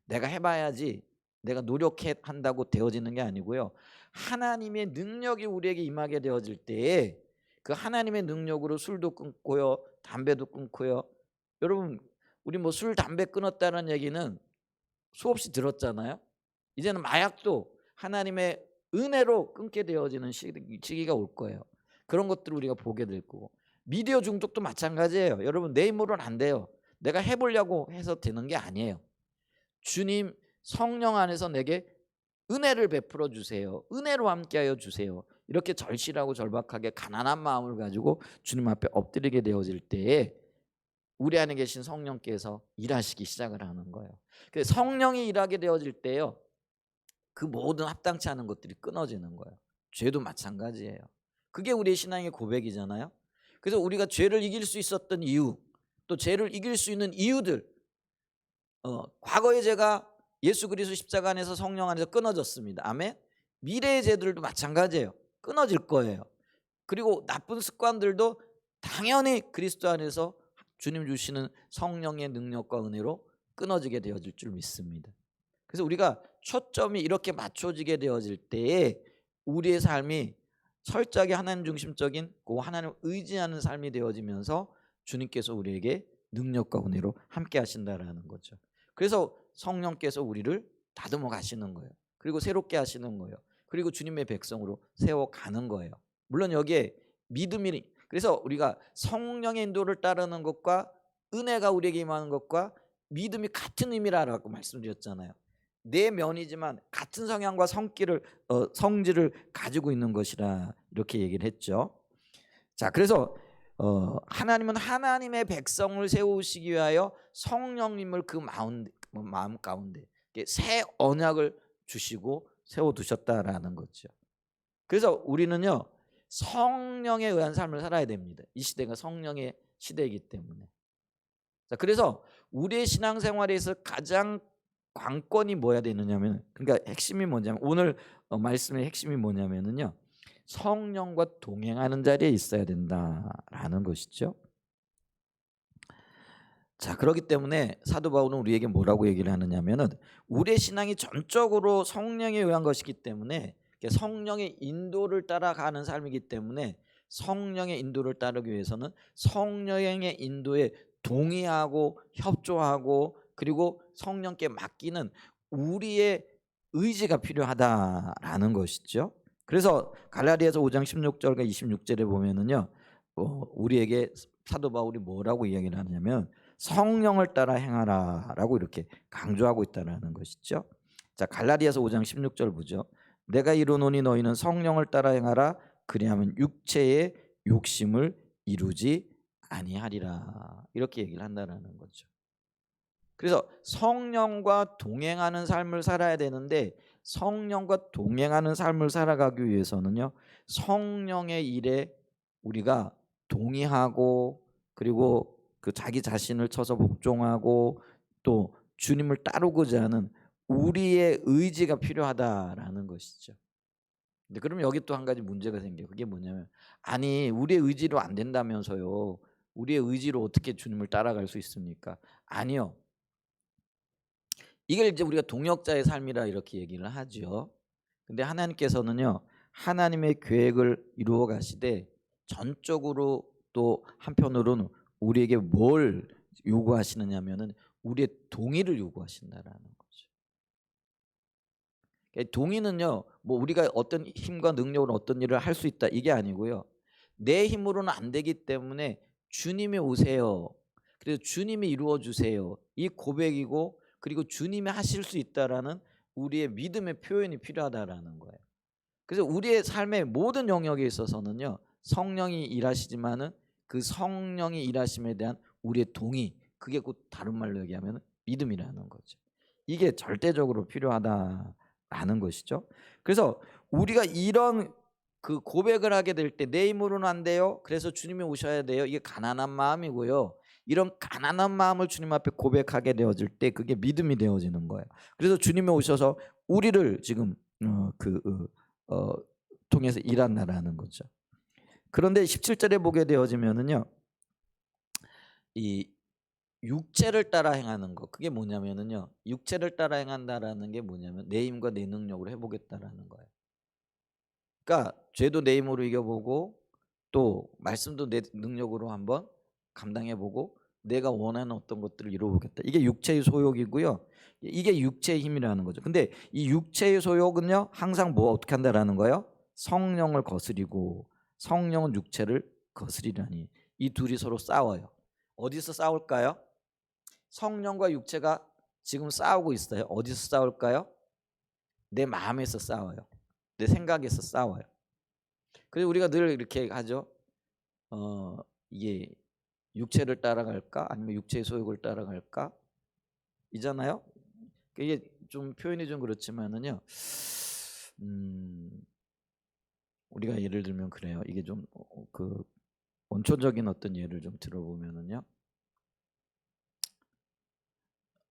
내가 해봐야지, 내가 노력해 한다고 되어지는 게 아니고요. 하나님의 능력이 우리에게 임하게 되어질 때에 그 하나님의 능력으로 술도 끊고요, 담배도 끊고요. 여러분 우리 뭐 술 담배 끊었다는 얘기는 수없이 들었잖아요. 이제는 마약도 하나님의 은혜로 끊게 되어지는 시기가 올 거예요. 그런 것들을 우리가 보게 될 거고, 미디어 중독도 마찬가지예요. 여러분 내 힘으로는 안 돼요. 내가 해보려고 해서 되는 게 아니에요. 주님 성령 안에서 내게 은혜를 베풀어 주세요. 은혜로 함께하여 주세요. 이렇게 절실하고 절박하게 가난한 마음을 가지고 주님 앞에 엎드리게 되어질 때에 우리 안에 계신 성령께서 일하시기 시작을 하는 거예요. 그래서 성령이 일하게 되어질 때요, 그 모든 합당치 않은 것들이 끊어지는 거예요. 죄도 마찬가지예요. 그게 우리의 신앙의 고백이잖아요. 그래서 우리가 죄를 이길 수 있었던 이유, 또 죄를 이길 수 있는 이유들, 과거의 죄가 예수 그리스도 십자가 안에서 성령 안에서 끊어졌습니다. 아멘. 미래의 죄들도 마찬가지예요. 끊어질 거예요. 그리고 나쁜 습관들도 당연히 그리스도 안에서 주님 주시는 성령의 능력과 은혜로 끊어지게 되어질 줄 믿습니다. 그래서 우리가 초점이 이렇게 맞춰지게 되어질 때에 우리의 삶이 철저하게 하나님 중심적인 그 하나님을 의지하는 삶이 되어지면서 주님께서 우리에게 능력과 은혜로 함께 하신다라는 거죠. 그래서 성령께서 우리를 다듬어 가시는 거예요. 그리고 새롭게 하시는 거예요. 그리고 주님의 백성으로 세워가는 거예요. 물론 여기에 믿음이, 그래서 우리가 성령의 인도를 따르는 것과 은혜가 우리에게 임하는 것과 믿음이 같은 의미라고 말씀드렸잖아요. 내 면이지만 같은 성향과 성질을 가지고 있는 것이라 이렇게 얘기를 했죠. 자, 그래서 하나님은 하나님의 백성을 세우시기 위하여 성령님을 그 마음 가운데 새 언약을 주시고 세워두셨다라는 거죠. 그래서 우리는요, 성령에 의한 삶을 살아야 됩니다. 이 시대가 성령의 시대이기 때문에. 자, 그래서 우리의 신앙생활에서 가장 관건이 뭐야 되느냐면, 그러니까 핵심이 뭐냐면, 오늘 말씀의 핵심이 뭐냐면은요, 성령과 동행하는 자리에 있어야 된다라는 것이죠. 자, 그렇기 때문에 사도 바울은 우리에게 뭐라고 얘기를 하느냐면은, 우리의 신앙이 전적으로 성령에 의한 것이기 때문에, 성령의 인도를 따라가는 삶이기 때문에, 성령의 인도를 따르기 위해서는 성령의 인도에 동의하고 협조하고, 그리고 성령께 맡기는 우리의 의지가 필요하다라는 것이죠. 그래서 갈라디아서 5장 16절과 26절에 보면은요, 우리에게 사도 바울이 뭐라고 이야기를 하냐면 성령을 따라 행하라라고 이렇게 강조하고 있다는 것이죠. 자, 갈라디아서 5장 16절 보죠. 내가 이루노니 너희는 성령을 따라 행하라. 그리하면 육체의 욕심을 이루지 아니하리라. 이렇게 얘기를 한다는 거죠. 그래서 성령과 동행하는 삶을 살아야 되는데, 성령과 동행하는 삶을 살아가기 위해서는요, 성령의 일에 우리가 동의하고, 그리고 그 자기 자신을 쳐서 복종하고, 또 주님을 따르고자 하는 우리의 의지가 필요하다라는 것이죠. 근데 그러면 여기 또 한 가지 문제가 생겨요. 그게 뭐냐면, 아니 우리의 의지로 안 된다면서요, 우리의 의지로 어떻게 주님을 따라갈 수 있습니까? 아니요. 이걸 이제 우리가 동역자의 삶이라 이렇게 얘기를 하죠. 근데 하나님께서는요, 하나님의 계획을 이루어 가시되 전적으로 또 한편으로는 우리에게 뭘 요구하시느냐면은 우리의 동의를 요구하신다라는 거죠. 그러니까 동의는요, 뭐 우리가 어떤 힘과 능력으로 어떤 일을 할 수 있다 이게 아니고요, 내 힘으로는 안 되기 때문에 주님이 오세요. 그래서 주님이 이루어 주세요. 이 고백이고, 그리고 주님이 하실 수 있다라는 우리의 믿음의 표현이 필요하다라는 거예요. 그래서 우리의 삶의 모든 영역에 있어서는요, 성령이 일하시지만은 그 성령이 일하심에 대한 우리의 동의, 그게 곧 다른 말로 얘기하면 믿음이라는 거죠. 이게 절대적으로 필요하다라는 것이죠. 그래서 우리가 이런 그 고백을 하게 될 때 내 힘으로는 안 돼요. 그래서 주님이 오셔야 돼요. 이게 가난한 마음이고요. 이런 가난한 마음을 주님 앞에 고백하게 되어질 때 그게 믿음이 되어지는 거예요. 그래서 주님이 오셔서 우리를 지금 어, 통해서 일한다라는 거죠. 그런데 17절에 보게 되어지면은요, 이 육체를 따라 행하는 거, 그게 뭐냐면은요, 육체를 따라 행한다라는 게 뭐냐면 내 힘과 내 능력으로 해보겠다라는 거예요. 그러니까 죄도 내 힘으로 이겨보고, 또 말씀도 내 능력으로 한번 감당해보고, 내가 원하는 어떤 것들을 이루어보겠다. 이게 육체의 소욕이고요. 이게 육체의 힘이라는 거죠. 근데 이 육체의 소욕은요, 항상 뭐 어떻게 한다라는 거예요? 성령을 거스리고, 성령은 육체를 거스리라니. 이 둘이 서로 싸워요. 어디서 싸울까요? 성령과 육체가 지금 싸우고 있어요. 어디서 싸울까요? 내 마음에서 싸워요. 내 생각에서 싸워요. 그래서 우리가 늘 이렇게 하죠. 이게 육체를 따라갈까 아니면 육체의 소욕을 따라갈까 이잖아요. 이게 좀 표현이 좀 그렇지만은요. 우리가 예를 들면 그래요. 이게 좀 그 원초적인 어떤 예를 좀 들어보면은요.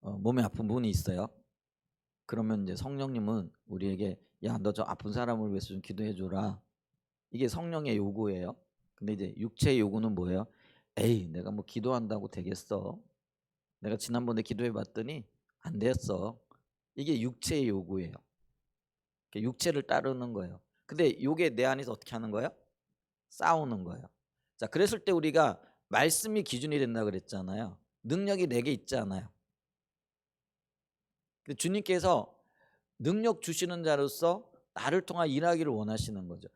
몸에 아픈 분이 있어요. 그러면 이제 성령님은 우리에게 야, 너 저 아픈 사람을 위해서 좀 기도해 줘라. 이게 성령의 요구예요. 근데 이제 육체의 요구는 뭐예요? 에이, 내가 뭐 기도한다고 되겠어. 내가 지난번에 기도해 봤더니 안 됐어. 이게 육체의 요구예요. 육체를 따르는 거예요. 근데 이게 내 안에서 어떻게 하는 거예요? 싸우는 거예요. 자, 그랬을 때 우리가 말씀이 기준이 된다 그랬잖아요. 능력이 내게 있잖아요. 주님께서 능력 주시는 자로서 나를 통해 일하기를 원하시는 거죠.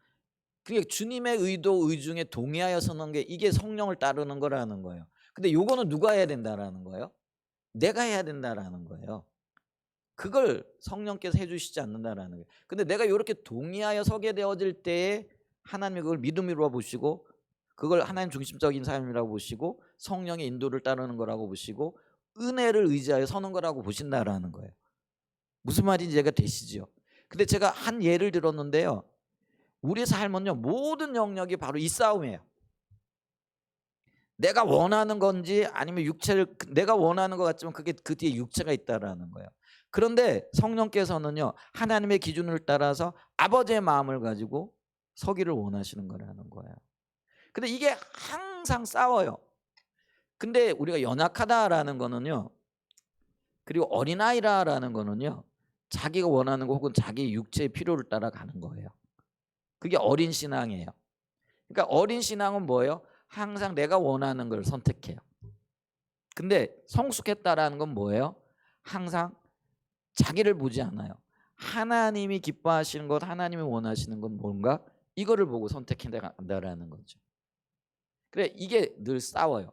그게 주님의 의도 의중에 동의하여 서는 게 이게 성령을 따르는 거라는 거예요. 근데 요거는 누가 해야 된다라는 거예요? 내가 해야 된다라는 거예요. 그걸 성령께서 해주시지 않는다라는 거예요. 근데 내가 이렇게 동의하여 서게 되어질 때에 하나님이 그걸 믿음으로 보시고, 그걸 하나님 중심적인 삶이라고 보시고, 성령의 인도를 따르는 거라고 보시고, 은혜를 의지하여 서는 거라고 보신다라는 거예요. 무슨 말인지 이해가 되시죠? 근데 제가 한 예를 들었는데요, 우리 삶은요, 모든 영역이 바로 이 싸움이에요. 내가 원하는 건지 아니면 육체를 내가 원하는 것 같지만 그게 그 뒤에 육체가 있다라는 거예요. 그런데 성령께서는요, 하나님의 기준을 따라서 아버지의 마음을 가지고 서기를 원하시는 거라는 거예요. 근데 이게 항상 싸워요. 근데 우리가 연약하다라는 거는요, 그리고 어린아이라는 거는요, 자기가 원하는 거 혹은 자기 육체의 필요를 따라가는 거예요. 그게 어린 신앙이에요. 그러니까 어린 신앙은 뭐예요? 항상 내가 원하는 걸 선택해요. 근데 성숙했다라는 건 뭐예요? 항상 자기를 보지 않아요. 하나님이 기뻐하시는 것, 하나님이 원하시는 건 뭔가 이거를 보고 선택한다라는 거죠. 그래, 이게 늘 싸워요.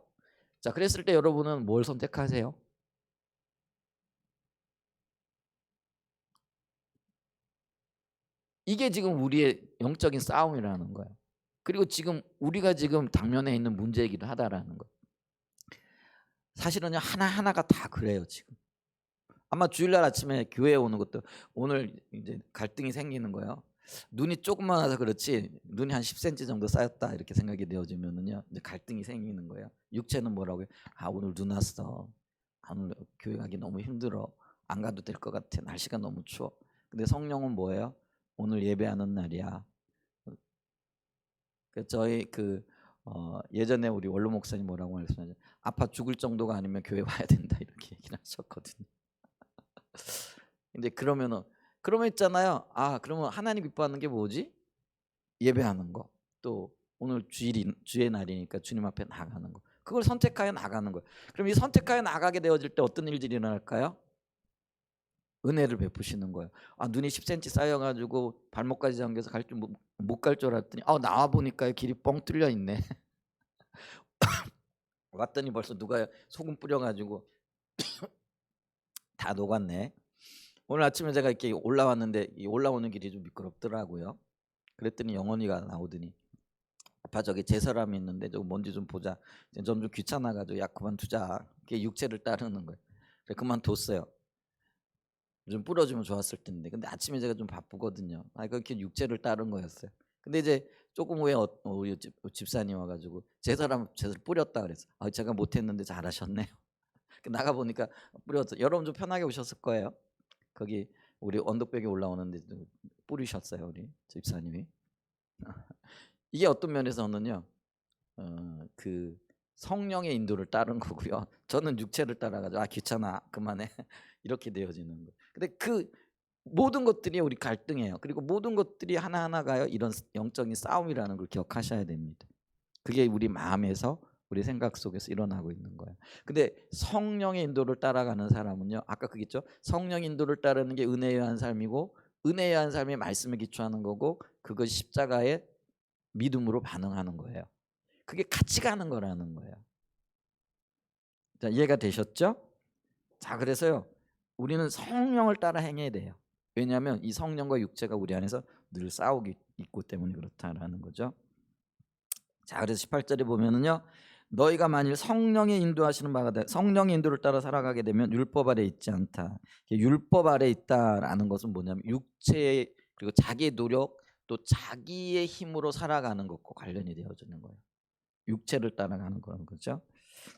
자, 그랬을 때 여러분은 뭘 선택하세요? 이게 지금 우리의 영적인 싸움이라는 거예요. 그리고 지금 우리가 지금 당면에 있는 문제이기도 하다라는 거예요. 사실은요, 하나하나가 다 그래요. 지금 아마 주일날 아침에 교회에 오는 것도 오늘 이제 갈등이 생기는 거예요. 눈이 조금만 와서 그렇지 눈이 한 10cm 정도 쌓였다 이렇게 생각이 되어지면은요, 이제 갈등이 생기는 거예요. 육체는 뭐라고요? 아, 오늘 눈 왔어. 오늘 교회 가기 너무 힘들어. 안 가도 될 것 같아. 날씨가 너무 추워. 근데 성령은 뭐예요? 오늘 예배하는 날이야. 저희 예전에 우리 원로 목사님 뭐라고 말씀하셨죠? 아파 죽을 정도가 아니면 교회 와야 된다 이렇게 얘기를 하셨거든요. 근데 그러면 있잖아요. 아, 그러면 하나님 기뻐하는 게 뭐지? 예배하는 거. 또 오늘 주의 날이니까 주님 앞에 나가는 거. 그걸 선택하여 나가는 거예요. 그럼 이 선택하여 나가게 되어질 때 어떤 일들이 일어날까요? 은혜를 베푸시는 거예요. 눈이 10cm 쌓여가지고 발목까지 잠겨서 못 갈 줄 알았더니 나와 보니까 길이 뻥 뚫려 있네. 왔더니 벌써 누가 소금 뿌려가지고 다 녹았네. 오늘 아침에 제가 이렇게 올라왔는데 이 올라오는 길이 좀 미끄럽더라고요. 그랬더니 영원이가 나오더니 아빠 저기 제사람이 있는데 저 뭔지 좀 보자. 좀 귀찮아가지고 야 그만두자. 그게 육체를 따르는 거예요. 그래 그만뒀어요. 좀 뿌려주면 좋았을 텐데. 근데 아침에 제가 좀 바쁘거든요. 그렇게 육체를 따른 거였어요. 근데 이제 조금 후에 우리 집사님 와가지고 제사를 뿌렸다 그랬어. 제가 못했는데 잘하셨네요. 나가 보니까 뿌렸어. 여러분 좀 편하게 오셨을 거예요. 거기 우리 언덕벽에 올라오는데 뿌리셨어요 우리 집사님이. 이게 어떤 면에서는요, 그 성령의 인도를 따른 거고요. 저는 육체를 따라가지고 귀찮아 그만해 이렇게 되어지는 거예요. 근데 그 모든 것들이 우리 갈등이에요. 그리고 모든 것들이 하나하나가요 이런 영적인 싸움이라는 걸 기억하셔야 됩니다. 그게 우리 마음에서 우리 생각 속에서 일어나고 있는 거예요. 근데 성령의 인도를 따라가는 사람은요, 아까 그겠죠. 성령 인도를 따르는 게 은혜에 의한 삶이고, 은혜에 의한 삶이 말씀에 기초하는 거고, 그것이 십자가의 믿음으로 반응하는 거예요. 그게 같이 가는 거라는 거예요. 자, 이해가 되셨죠? 자, 그래서요 우리는 성령을 따라 행해야 돼요. 왜냐하면 이 성령과 육체가 우리 안에서 늘 싸우기 있기 때문에 그렇다라는 거죠. 자, 그래서 18절에 보면은요, 너희가 만일 성령의 인도하시는 바가 성령의 인도를 따라 살아가게 되면 율법 아래 있지 않다. 율법 아래 있다라는 것은 뭐냐면 육체 그리고 자기의 노력 또 자기의 힘으로 살아가는 것과 관련이 되어지는 거예요. 육체를 따라가는 거는 거죠.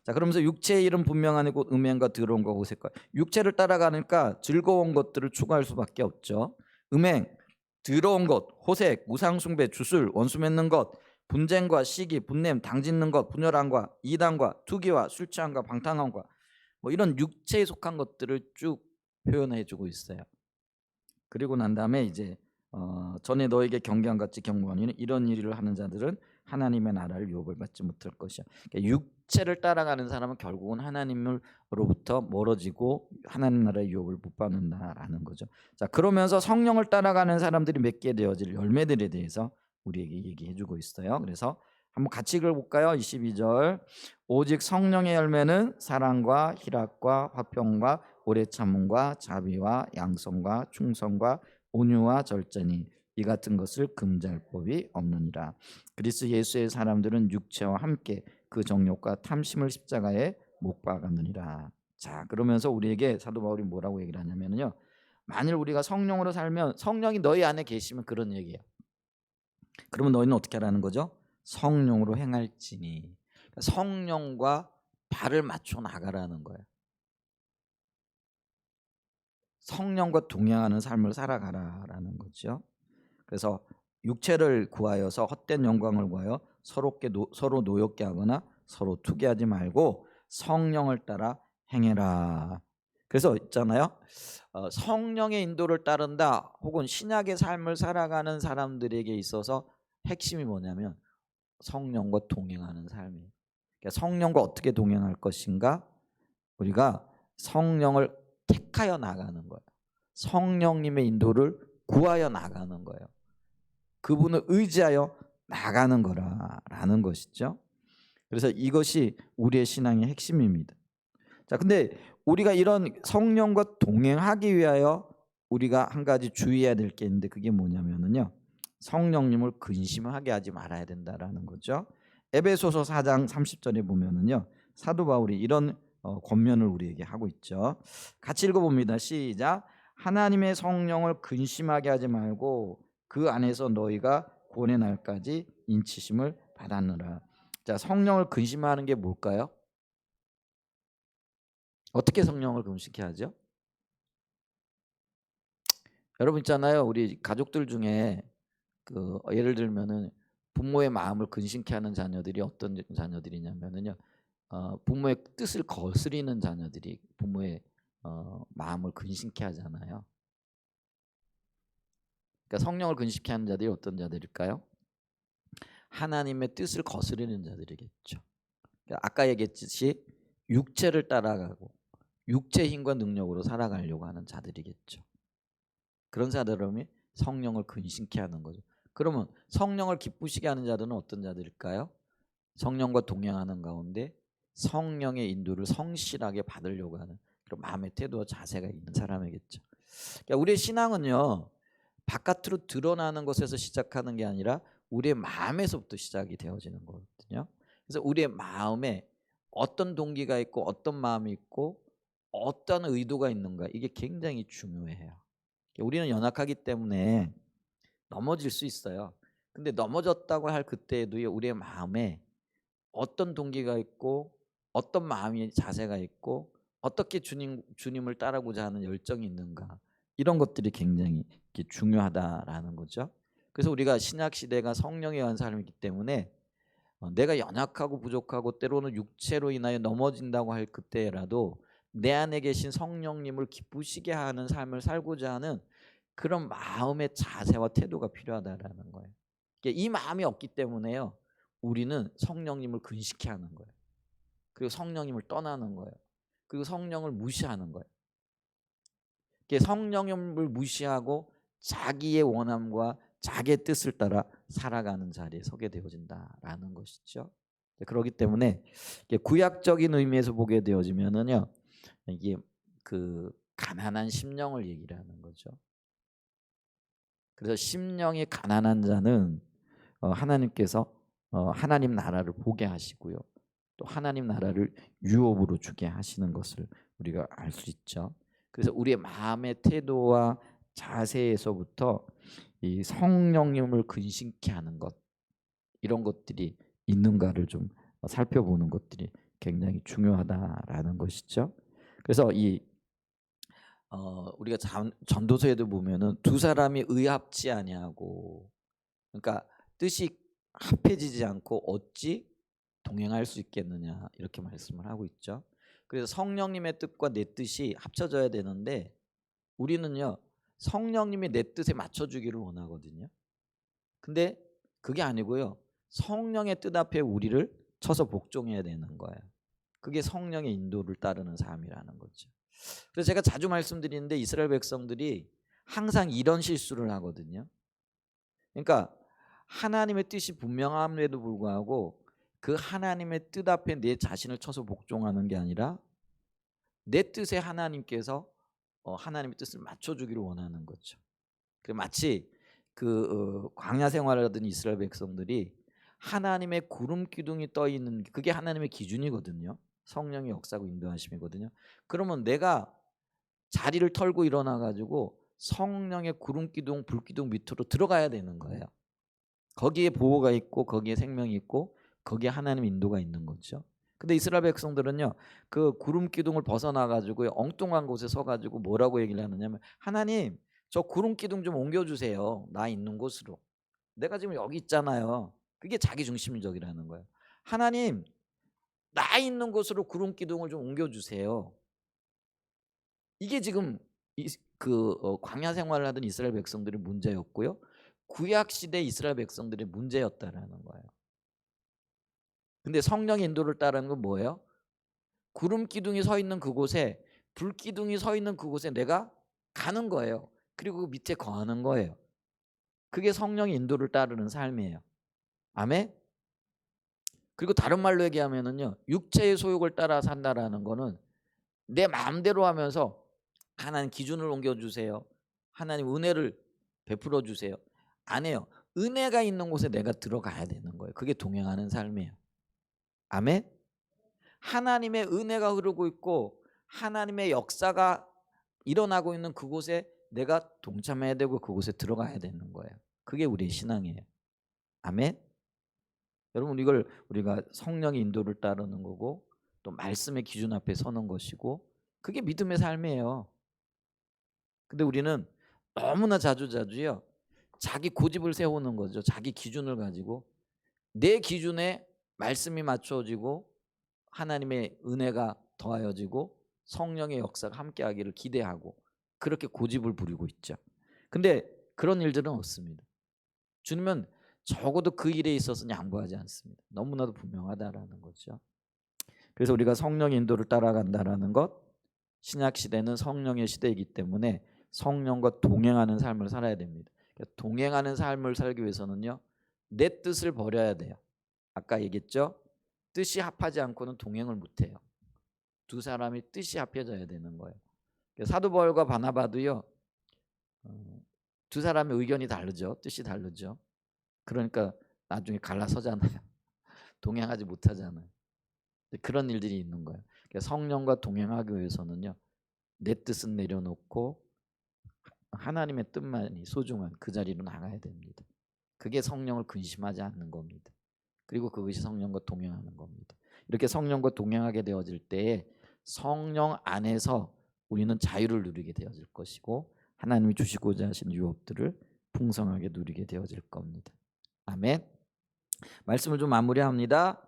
자, 그러면서 육체의 일은 분명하니 곧 음행과 더러움과 호색과. 육체를 따라가니까 즐거운 것들을 추구할 수밖에 없죠. 음행, 더러운 것, 호색, 우상숭배, 주술, 원수 맺는 것, 분쟁과 시기, 분냄, 당짓는 것, 분열함과 이단과 투기와 술 취함과 방탕함과 이런 육체에 속한 것들을 쭉 표현해주고 있어요. 그리고 난 다음에 이제 전에 너에게 경계한 같이 경고하니 이런 일을 하는 자들은 하나님의 나라를 유업을 받지 못할 것이야. 그러니까 육체를 따라가는 사람은 결국은 하나님으로부터 멀어지고 하나님 나라의 유업을 못 받는다라는 거죠. 자, 그러면서 성령을 따라가는 사람들이 맺게 되어질 열매들에 대해서 우리에게 얘기해주고 있어요. 그래서 한번 같이 읽어볼까요? 22절. 오직 성령의 열매는 사랑과 희락과 화평과 오래 참음과 자비와 양성과 충성과 온유와 절제니 이 같은 것을 금지할 법이 없느니라. 그리스도 예수의 사람들은 육체와 함께 그 정욕과 탐심을 십자가에 못 박았느니라. 자, 그러면서 우리에게 사도 바울이 뭐라고 얘기를 하냐면요, 만일 우리가 성령으로 살면 성령이 너희 안에 계시면 그런 얘기예요. 그러면 너희는 어떻게 하라는 거죠? 성령으로 행할지니. 성령과 발을 맞춰 나가라는 거예요. 성령과 동행하는 삶을 살아가라라는 거죠. 그래서 육체를 구하여서 헛된 영광을 구하여 서로 노엽게 하거나 서로 투기하지 말고 성령을 따라 행해라. 그래서 있잖아요, 성령의 인도를 따른다 혹은 신약의 삶을 살아가는 사람들에게 있어서 핵심이 뭐냐면 성령과 동행하는 삶이에요. 그러니까 성령과 어떻게 동행할 것인가? 우리가 성령을 택하여 나가는 거예요. 성령님의 인도를 구하여 나가는 거예요. 그분을 의지하여 나가는 거라는 것이죠. 그래서 이것이 우리의 신앙의 핵심입니다. 자, 근데 우리가 이런 성령과 동행하기 위하여 우리가 한 가지 주의해야 될 게 있는데 그게 뭐냐면요, 성령님을 근심하게 하지 말아야 된다라는 거죠. 에베소서 4장 30절에 보면은요, 사도 바울이 이런 권면을 우리에게 하고 있죠. 같이 읽어봅니다. 시작. 하나님의 성령을 근심하게 하지 말고 그 안에서 너희가 구원의 날까지 인치심을 받았느라. 자, 성령을 근심하는 게 뭘까요? 어떻게 성령을 근심케 하죠? 여러분 있잖아요, 우리 가족들 중에 예를 들면은 부모의 마음을 근심케 하는 자녀들이 어떤 자녀들이냐면은요, 부모의 뜻을 거스리는 자녀들이 부모의 마음을 근심케 하잖아요. 그러니까 성령을 근심케 하는 자들이 어떤 자들일까요? 하나님의 뜻을 거스르는 자들이겠죠. 그러니까 아까 얘기했듯이 육체를 따라가고 육체 힘과 능력으로 살아가려고 하는 자들이겠죠. 그런 사람이 성령을 근심케 하는 거죠. 그러면 성령을 기쁘시게 하는 자들은 어떤 자들일까요? 성령과 동행하는 가운데 성령의 인도를 성실하게 받으려고 하는 그런 마음의 태도와 자세가 있는 사람이겠죠. 그러니까 우리의 신앙은요, 바깥으로 드러나는 것에서 시작하는 게 아니라 우리의 마음에서부터 시작이 되어지는 거거든요. 그래서 우리의 마음에 어떤 동기가 있고 어떤 마음이 있고 어떤 의도가 있는가, 이게 굉장히 중요해요. 우리는 연약하기 때문에 넘어질 수 있어요. 근데 넘어졌다고 할 그때에도 우리의 마음에 어떤 동기가 있고 어떤 마음의 자세가 있고 어떻게 주님을 따라고자 하는 열정이 있는가, 이런 것들이 굉장히 중요하다라는 거죠. 그래서 우리가 신약 시대가 성령에 의한 삶이기 때문에 내가 연약하고 부족하고 때로는 육체로 인하여 넘어진다고 할 그때라도 내 안에 계신 성령님을 기쁘시게 하는 삶을 살고자 하는 그런 마음의 자세와 태도가 필요하다라는 거예요. 이 마음이 없기 때문에요, 우리는 성령님을 근식해 하는 거예요. 그리고 성령님을 떠나는 거예요. 그리고 성령을 무시하는 거예요. 성령님을 무시하고 자기의 원함과 자기의 뜻을 따라 살아가는 자리에 서게 되어진다라는 것이죠. 그렇기 때문에 구약적인 의미에서 보게 되어지면은요, 이게 그 가난한 심령을 얘기를 하는 거죠. 그래서 심령이 가난한 자는 하나님께서 하나님 나라를 보게 하시고요, 또 하나님 나라를 유업으로 주게 하시는 것을 우리가 알 수 있죠. 그래서 우리의 마음의 태도와 자세에서부터 이 성령님을 근심케 하는 것, 이런 것들이 있는가를 좀 살펴보는 것들이 굉장히 중요하다라는 것이죠. 그래서 우리가 전도서에도 보면은 두 사람이 의합지 아니하고, 그러니까 뜻이 합해지지 않고 어찌 동행할 수 있겠느냐, 이렇게 말씀을 하고 있죠. 그래서 성령님의 뜻과 내 뜻이 합쳐져야 되는데 우리는요, 성령님이 내 뜻에 맞춰주기를 원하거든요. 근데 그게 아니고요, 성령의 뜻 앞에 우리를 쳐서 복종해야 되는 거예요. 그게 성령의 인도를 따르는 삶이라는 거죠. 그래서 제가 자주 말씀드리는데 이스라엘 백성들이 항상 이런 실수를 하거든요. 그러니까 하나님의 뜻이 분명함에도 불구하고 그 하나님의 뜻 앞에 내 자신을 쳐서 복종하는 게 아니라 내 뜻에 하나님께서 하나님의 뜻을 맞춰주기를 원하는 거죠. 마치 광야 생활을 하던 이스라엘 백성들이 하나님의 구름 기둥이 떠 있는, 그게 하나님의 기준이거든요. 성령의 역사고 인도하심이거든요. 그러면 내가 자리를 털고 일어나 가지고 성령의 구름 기둥, 불 기둥 밑으로 들어가야 되는 거예요. 거기에 보호가 있고 거기에 생명이 있고 거기에 하나님 인도가 있는 거죠. 근데 이스라엘 백성들은요, 그 구름 기둥을 벗어나 가지고 엉뚱한 곳에 서 가지고 뭐라고 얘기를 하느냐면, 하나님 저 구름 기둥 좀 옮겨주세요, 나 있는 곳으로. 내가 지금 여기 있잖아요. 그게 자기 중심적이라는 거예요. 하나님 나 있는 곳으로 구름 기둥을 좀 옮겨주세요. 이게 지금 광야 생활을 하던 이스라엘 백성들의 문제였고요, 구약 시대 이스라엘 백성들의 문제였다라는 거예요. 근데 성령의 인도를 따르는 건 뭐예요? 구름 기둥이 서 있는 그곳에, 불 기둥이 서 있는 그곳에 내가 가는 거예요. 그리고 그 밑에 거하는 거예요. 그게 성령의 인도를 따르는 삶이에요. 아멘. 그리고 다른 말로 얘기하면은요, 육체의 소욕을 따라 산다라는 거는 내 마음대로 하면서 하나님 기준을 옮겨주세요, 하나님 은혜를 베풀어 주세요, 안 해요. 은혜가 있는 곳에 내가 들어가야 되는 거예요. 그게 동행하는 삶이에요. 아멘. 하나님의 은혜가 흐르고 있고 하나님의 역사가 일어나고 있는 그곳에 내가 동참해야 되고 그곳에 들어가야 되는 거예요. 그게 우리의 신앙이에요. 아멘. 여러분, 이걸 우리가 성령의 인도를 따르는 거고 또 말씀의 기준 앞에 서는 것이고, 그게 믿음의 삶이에요. 근데 우리는 너무나 자주요, 자기 고집을 세우는 거죠. 자기 기준을 가지고 내 기준에 말씀이 맞춰지고 하나님의 은혜가 더하여지고 성령의 역사가 함께하기를 기대하고 그렇게 고집을 부리고 있죠. 근데 그런 일들은 없습니다. 주님은 적어도 그 일에 있어서 양보하지 않습니다. 너무나도 분명하다라는 거죠. 그래서 우리가 성령 인도를 따라간다라는 것, 신약 시대는 성령의 시대이기 때문에 성령과 동행하는 삶을 살아야 됩니다. 그러니까 동행하는 삶을 살기 위해서는요, 내 뜻을 버려야 돼요. 아까 얘기했죠? 뜻이 합하지 않고는 동행을 못해요. 두 사람이 뜻이 합해져야 되는 거예요. 사도 바울과 바나바도요, 두 사람의 의견이 다르죠. 뜻이 다르죠. 그러니까 나중에 갈라서잖아요. 동행하지 못하잖아요. 그런 일들이 있는 거예요. 성령과 동행하기 위해서는요, 내 뜻은 내려놓고 하나님의 뜻만이 소중한 그 자리로 나가야 됩니다. 그게 성령을 근심하지 않는 겁니다. 그리고 그것이 성령과 동행하는 겁니다. 이렇게 성령과 동행하게 되어질 때에 성령 안에서 우리는 자유를 누리게 되어질 것이고 하나님이 주시고자 하신 유업들을 풍성하게 누리게 되어질 겁니다. 아멘. 말씀을 좀 마무리합니다.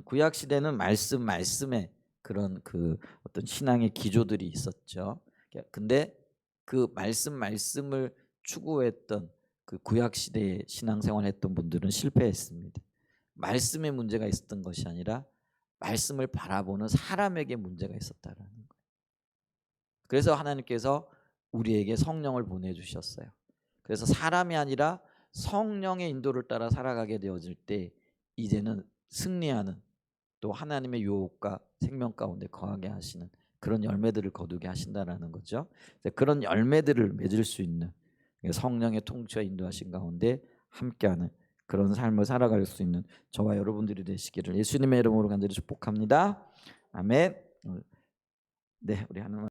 구약 시대는 말씀에 그런 그 어떤 신앙의 기조들이 있었죠. 근데 그 말씀을 추구했던 그 구약 시대에 신앙생활했던 분들은 실패했습니다. 말씀에 문제가 있었던 것이 아니라 말씀을 바라보는 사람에게 문제가 있었다라는 거예요. 그래서 하나님께서 우리에게 성령을 보내주셨어요. 그래서 사람이 아니라 성령의 인도를 따라 살아가게 되어질 때 이제는 승리하는, 또 하나님의 유혹과 생명 가운데 거하게 하시는 그런 열매들을 거두게 하신다라는 거죠. 그런 열매들을 맺을 수 있는 성령의 통치와 인도하신 가운데 함께하는 그런 삶을 살아갈 수 있는 저와 여러분들이 되시기를 예수님의 이름으로 간절히 축복합니다. 아멘. 네, 우리 하나님.